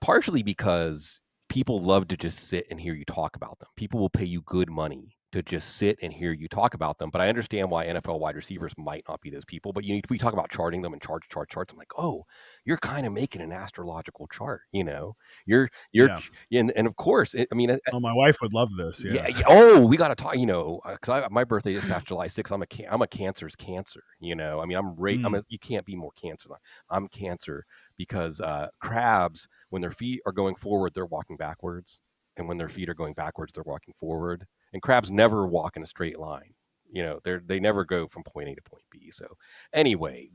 partially because people love to just sit and hear you talk about them. People will pay you good money to just sit and hear you talk about them. But I understand why NFL wide receivers might not be those people. But we talk about charting them and charts. I'm like, oh, you're kind of making an astrological chart. You're Yeah. and of course, I mean, Oh, my wife would love this. yeah, Yeah. yeah. Oh, we got to talk. Because my birthday is past July 6th. I'm a Cancer's Cancer. I mean, Mm. you can't be more Cancer. I'm Cancer because crabs, when their feet are going forward, they're walking backwards, and when their feet are going backwards, they're walking forward. And crabs never walk in a straight line. They never go from point A to point B. So anyway,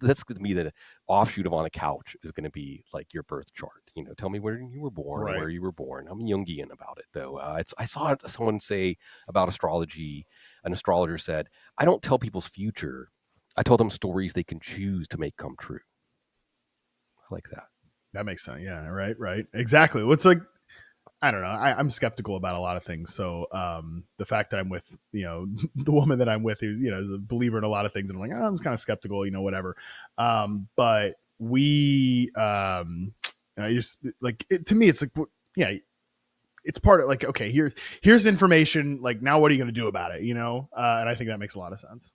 that's going to be the offshoot of on the couch is going to be like your birth chart. Tell me where you were born, Right. where you were born. I'm Jungian about it though. I saw someone say about astrology. An astrologer said, "I don't tell people's future. I tell them stories they can choose to make come true." I like that. That makes sense. Yeah. Right. Right. Exactly. What's like, I don't know. I'm skeptical about a lot of things. So the fact that I'm with, the woman that I'm with who's, is a believer in a lot of things. And I'm like, I'm just kind of skeptical, whatever. But just like, to me, it's like, yeah, it's part of like, okay, here's information. Like, now what are you going to do about it? And I think that makes a lot of sense.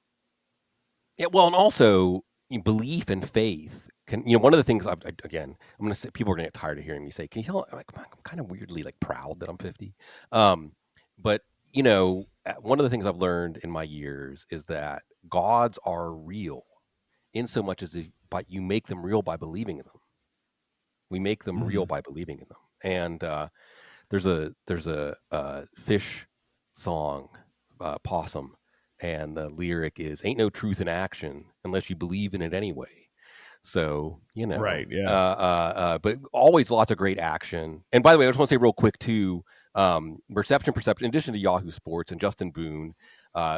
Yeah, well, and also belief and faith can. One of the things again, I'm going to say people are going to get tired of hearing me say, "Can you tell?" I'm kind of weirdly like proud that I'm 50. But one of the things I've learned in my years is that gods are real, in so much as but you make them real by believing in them. We make them real Mm-hmm. by believing in them, and there's a fish song, possum, and the lyric is "Ain't no truth in action unless you believe in it anyway." So Right. Yeah. but always lots of great action. And by the way, I just want to say real quick too, perception. In addition to Yahoo Sports and Justin Boone,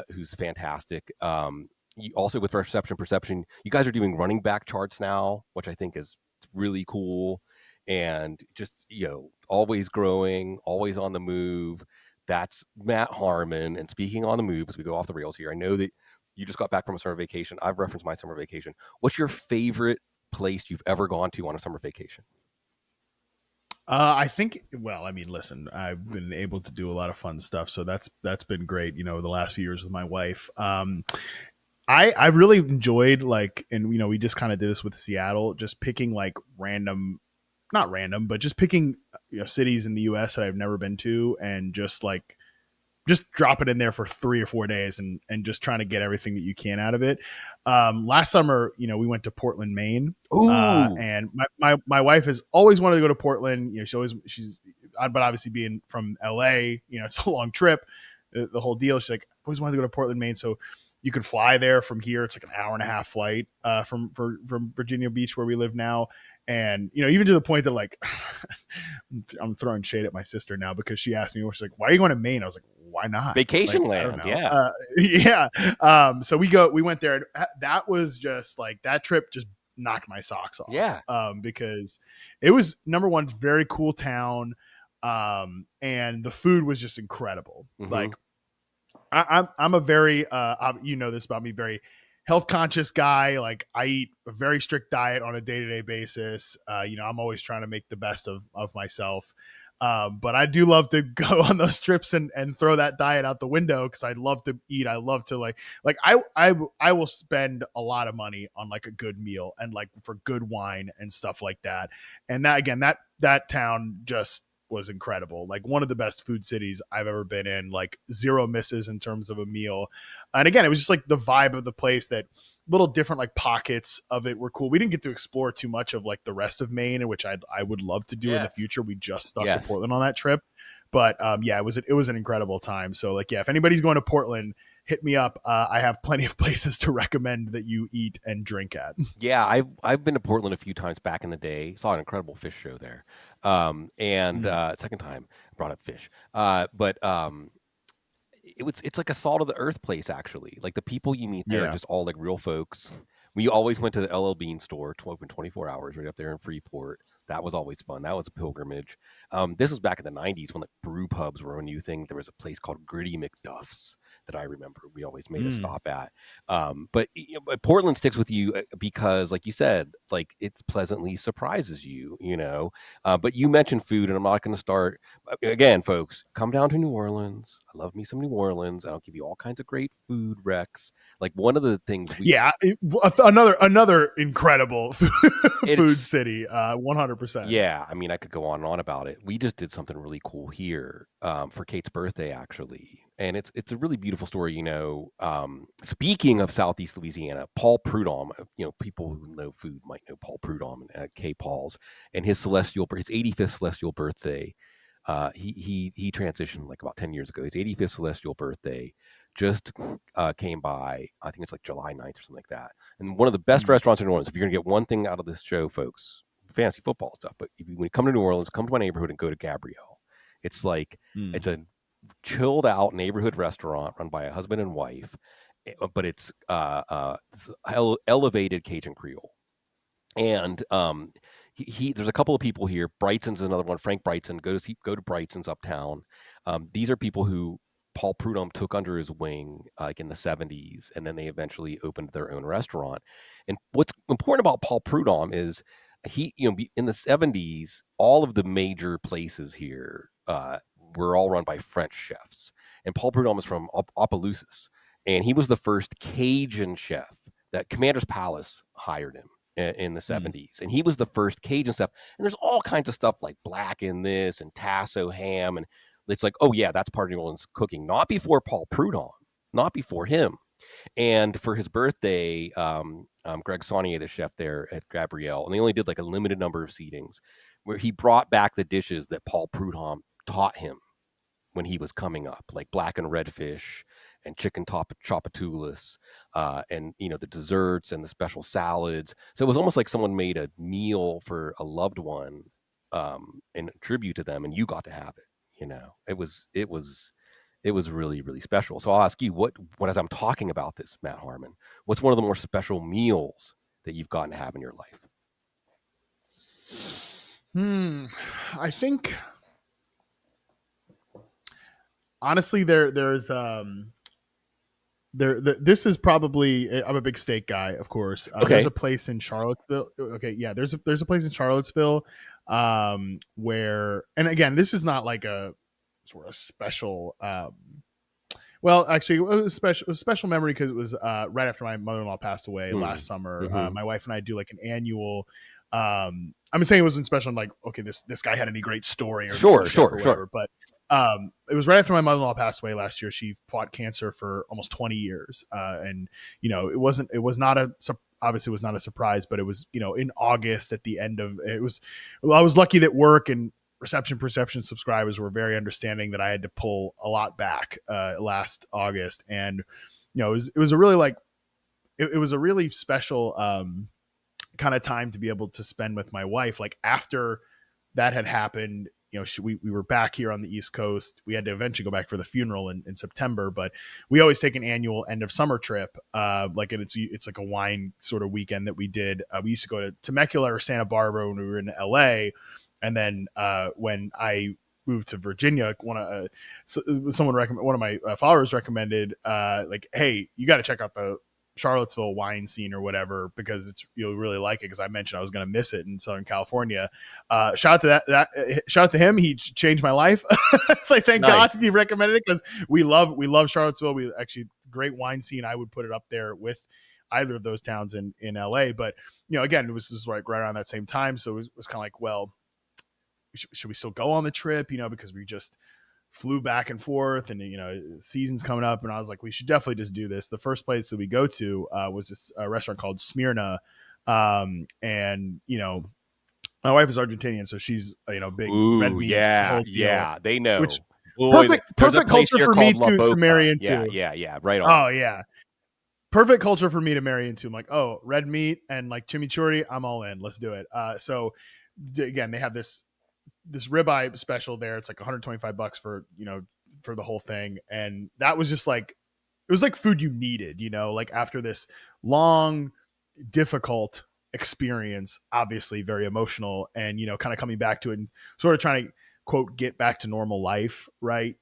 who's fantastic. Also with perception, you guys are doing running back charts now, which I think is really cool, and just always growing, always on the move. That's Matt Harmon. And speaking on the move, as we go off the rails here, I know that you just got back from a summer vacation. I've referenced my summer vacation. What's your favorite place you've ever gone to on a summer vacation? I think. Well, I mean, listen, I've been able to do a lot of fun stuff, so that's been great. The last few years with my wife. I've really enjoyed like, and we just kind of did this with Seattle, just picking like random, not random, but just picking cities in the U.S. that I've never been to, and just drop it in there for 3 or 4 days and just trying to get everything that you can out of it. Last summer, we went to Portland, Maine. Ooh, And my wife has always wanted to go to Portland. But obviously being from LA, it's a long trip, the whole deal. She's like, I always wanted to go to Portland, Maine. So you could fly there from here. It's like an hour and a half flight from Virginia Beach, where we live now. And, even to the point that, like, I'm throwing shade at my sister now because she asked me, she's like, why are you going to Maine? I was like, why not? vacation Like, I don't land. know. Yeah. Yeah. So we went there, and that was just like, that trip just knocked my socks off. Yeah. Because it was, number one, very cool town. And the food was just incredible. Mm-hmm. Like, I'm a very this about me, very health conscious guy. Like, I eat a very strict diet on a day-to-day basis. I'm always trying to make the best of myself. But I do love to go on those trips and throw that diet out the window, because I love to eat. I love to like I will spend a lot of money on like a good meal and like for good wine and stuff like that. And that, again, that town just was incredible. Like, one of the best food cities I've ever been in, like, zero misses in terms of a meal. And again, it was just like the vibe of the place, that little different like pockets of it were cool. We didn't get to explore too much of like the rest of Maine, which I would love to do in the future. We just stuck to Portland on that trip. But it was an incredible time. So, like, yeah, if anybody's going to Portland, hit me up. I have plenty of places to recommend that you eat and drink at. Yeah, I've been to Portland a few times back in the day. Saw an incredible fish show there. Second time brought up fish. But it's like a salt of the earth place, actually. Like, the people you meet there are just all like real folks. We always went to the LL Bean store, open 24 hours, right up there in Freeport. That was always fun. That was a pilgrimage. This was back in the 90s when like brew pubs were a new thing. There was a place called Gritty McDuff's that I remember we always made a stop at. But Portland sticks with you because, like you said, like, it pleasantly surprises you, But you mentioned food, and I'm not going to start again, folks. Come down to New Orleans. I love me some New Orleans. I'll give you all kinds of great food recs. Like, one of the things another incredible food city, 100%. Yeah, I mean, I could go on and on about it. We just did something really cool here for Kate's birthday, actually, and it's a really beautiful story. Speaking of Southeast Louisiana, Paul Prudhomme. People who know food might know Paul Prudhomme and K. Paul's, and his 85th celestial birthday. He transitioned like about 10 years ago. His 85th celestial birthday just came by. I think it's like July 9th or something like that. And one of the best restaurants in New Orleans. If you're gonna get one thing out of this show, folks, fancy football stuff. But when you come to New Orleans, come to my neighborhood and go to Gabrielle. It's like it's a chilled out neighborhood restaurant run by a husband and wife, but it's elevated Cajun Creole. And there's a couple of people here. Brightson's another one. Frank Brightson. Go to Brightson's uptown. These are people who Paul Prudhomme took under his wing, like in the 70s, and then they eventually opened their own restaurant. And what's important about Paul Prudhomme is in the 70s, all of the major places here were all run by French chefs. And Paul Prudhomme is from Opelousas, and he was the first Cajun chef that Commander's Palace hired him in the 70s, and he was the first Cajun stuff. And there's all kinds of stuff like black in this and tasso ham, and it's like, oh yeah, that's part of New Orleans cooking. Not before Paul Prudhomme, not before him. And for his birthday, Greg Saunier, the chef there at Gabrielle, and they only did like a limited number of seatings, where he brought back the dishes that Paul Prudhomme taught him when he was coming up, like black and red fish and chicken chapatulas, and the desserts and the special salads. So it was almost like someone made a meal for a loved one, in tribute to them, and you got to have it. It was really, really special. So I'll ask you, what as I'm talking about this, Matt Harmon, what's one of the more special meals that you've gotten to have in your life? I think, honestly, this is probably, I'm a big steak guy, of course. Okay. There's a place in Charlottesville. Okay, yeah, there's a place in Charlottesville where, and again, this is not like a sort of special. Well, actually, it was a special memory because it was right after my mother-in-law passed away last summer. My wife and I do like an annual I'm saying it wasn't special. I'm like, okay, this guy had any great story or Sure, chef sure, or sure. whatever. But it was right after my mother-in-law passed away last year. She fought cancer for almost 20 years, and it was not a obviously it was not a surprise, but it was in August at the end of it was. Well, I was lucky that work and reception perception subscribers were very understanding that I had to pull a lot back last August, and it was a really like it was a really special kind of time to be able to spend with my wife. Like after that had happened, we were back here on the East Coast. We had to eventually go back for the funeral in September, but we always take an annual end of summer trip. Like it's like a wine sort of weekend that we did. We used to go to Temecula or Santa Barbara when we were in LA. And then when I moved to Virginia, one of my followers recommended, like, hey, you got to check out the Charlottesville wine scene or whatever, because you'll really like it. Because I mentioned I was going to miss it in Southern California. Shout out to shout out to him. He changed my life. Like, thank God he recommended it, because we love Charlottesville. We actually great wine scene. I would put it up there with either of those towns in LA. But again, it was just like right around that same time. So it was kind of like, well, should we still go on the trip? Because we just flew back and forth, and season's coming up, and I was like, we should definitely just do this. The first place that we go to was this restaurant called Smyrna, and my wife is Argentinian, so she's big red meat. Yeah, they know. Which perfect culture for me to marry into. Yeah, right on. Oh yeah, perfect culture for me to marry into. I'm like, oh, red meat and like chimichurri, I'm all in. Let's do it. So again, they have this ribeye special there. It's like $125 for for the whole thing, and that was just like, it was like food you needed, like after this long, difficult experience, obviously very emotional, and kind of coming back to it and sort of trying to quote get back to normal life, right?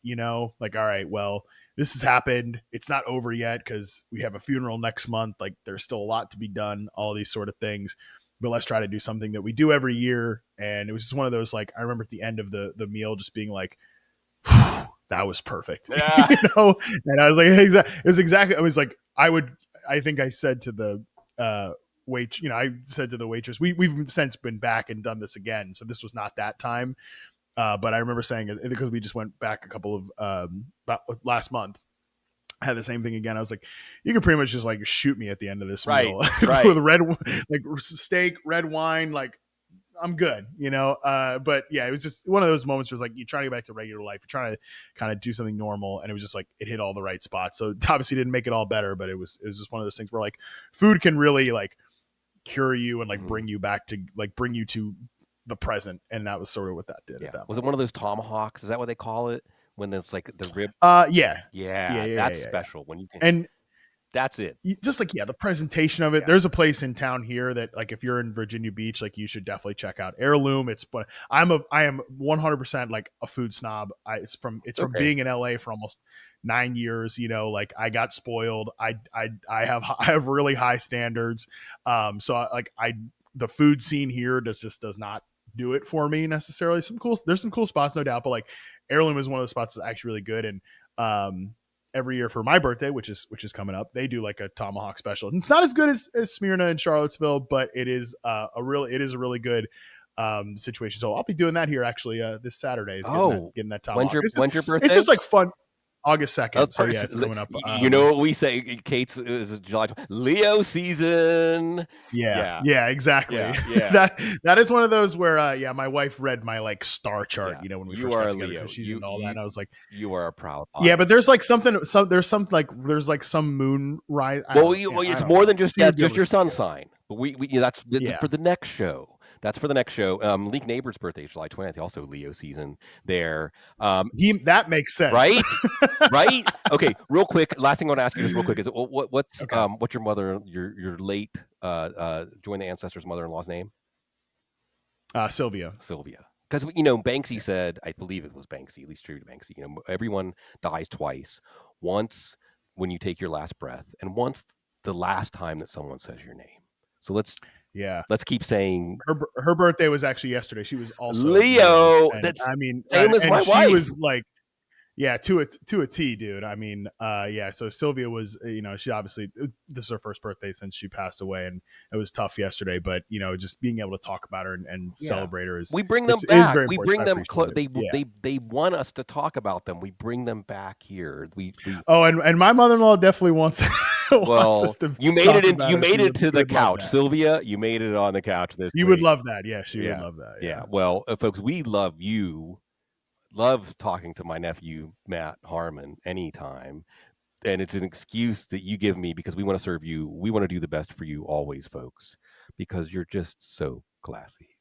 Like, all right, well, this has happened. It's not over yet because we have a funeral next month. Like, there's still a lot to be done. All these sort of things. But let's try to do something that we do every year. And it was just one of those, like, I remember at the end of the meal just being like, that was perfect. Yeah. And I was like, it was exactly, I was like, I think I said to the I said to the waitress, we've since been back and done this again. So this was not that time. But I remember saying it because we just went back a couple of about last month. I had the same thing again. I was like, you can pretty much just like shoot me at the end of this meal with red, like steak, red wine, like I'm good, But yeah, it was just one of those moments where it's like you're trying to get back to regular life, you're trying to kind of do something normal, and it was just like it hit all the right spots. So obviously didn't make it all better, but it was just one of those things where like food can really like cure you and like bring you back to like bring you to the present, and that was sort of what that did. Yeah. At that was it one of those tomahawks? Is that what they call it? When it's like the rib? Yeah, that's special. When you can, and that's it. Just like the presentation of it. Yeah. There's a place in town here that like if you're in Virginia Beach, like you should definitely check out Heirloom. I am 100% like a food snob. It's from being in LA for almost 9 years. Like I got spoiled. I have really high standards. So the food scene here does not do it for me necessarily. There's some cool spots, no doubt, but like Heirloom is one of the spots that's actually really good. And every year for my birthday, which is coming up, they do like a tomahawk special. And it's not as good as Smyrna and Charlottesville, but it is a really good situation. So I'll be doing that here actually this Saturday. Getting that tomahawk. When's your birthday? It's just like fun. August 2nd. So yeah, it's coming up. You know what we say, Kate's is July, Leo season. Yeah, exactly. Yeah. that is one of those where my wife read my like star chart, when we you first are got together, Leo. she's in all that, and I was like, you are a proud father. Yeah, but there's like there's some moon rise. It's more than just your sun sign. But that's for the next show. That's for the next show. Leak Neighbor's birthday is July 20th. Also Leo season there. That makes sense. Right? Right? Okay, real quick. Last thing I want to ask you just real quick is what's your mother, your late join the ancestors mother-in-law's name? Sylvia. Because Banksy said, I believe it was Banksy, at least true to Banksy, everyone dies twice. Once when you take your last breath, and once the last time that someone says your name. So let's keep saying her birthday was actually yesterday. She was also Leo. and, that's I mean same as my wife. She was like, Yeah, to a T, dude. I mean, yeah. So Sylvia was, she obviously, this is her first birthday since she passed away, and it was tough yesterday. But just being able to talk about her and Yeah. celebrate her is We bring them it's is back. very We important. So bring I them appreciate it. they Yeah. they want us to talk about them. We bring them back here. We Oh, and my mother in law definitely wants wants us well, to you made it talk in about you her. made it to She the would love couch. that. Sylvia, you made it on the couch this You would week. love that. Yeah, she would Yeah. love that. Yeah. Yeah. Well, folks, we love you. Love talking to my nephew Matt Harmon anytime. And it's an excuse that you give me because we want to serve you. We want to do the best for you always, folks, because you're just so classy.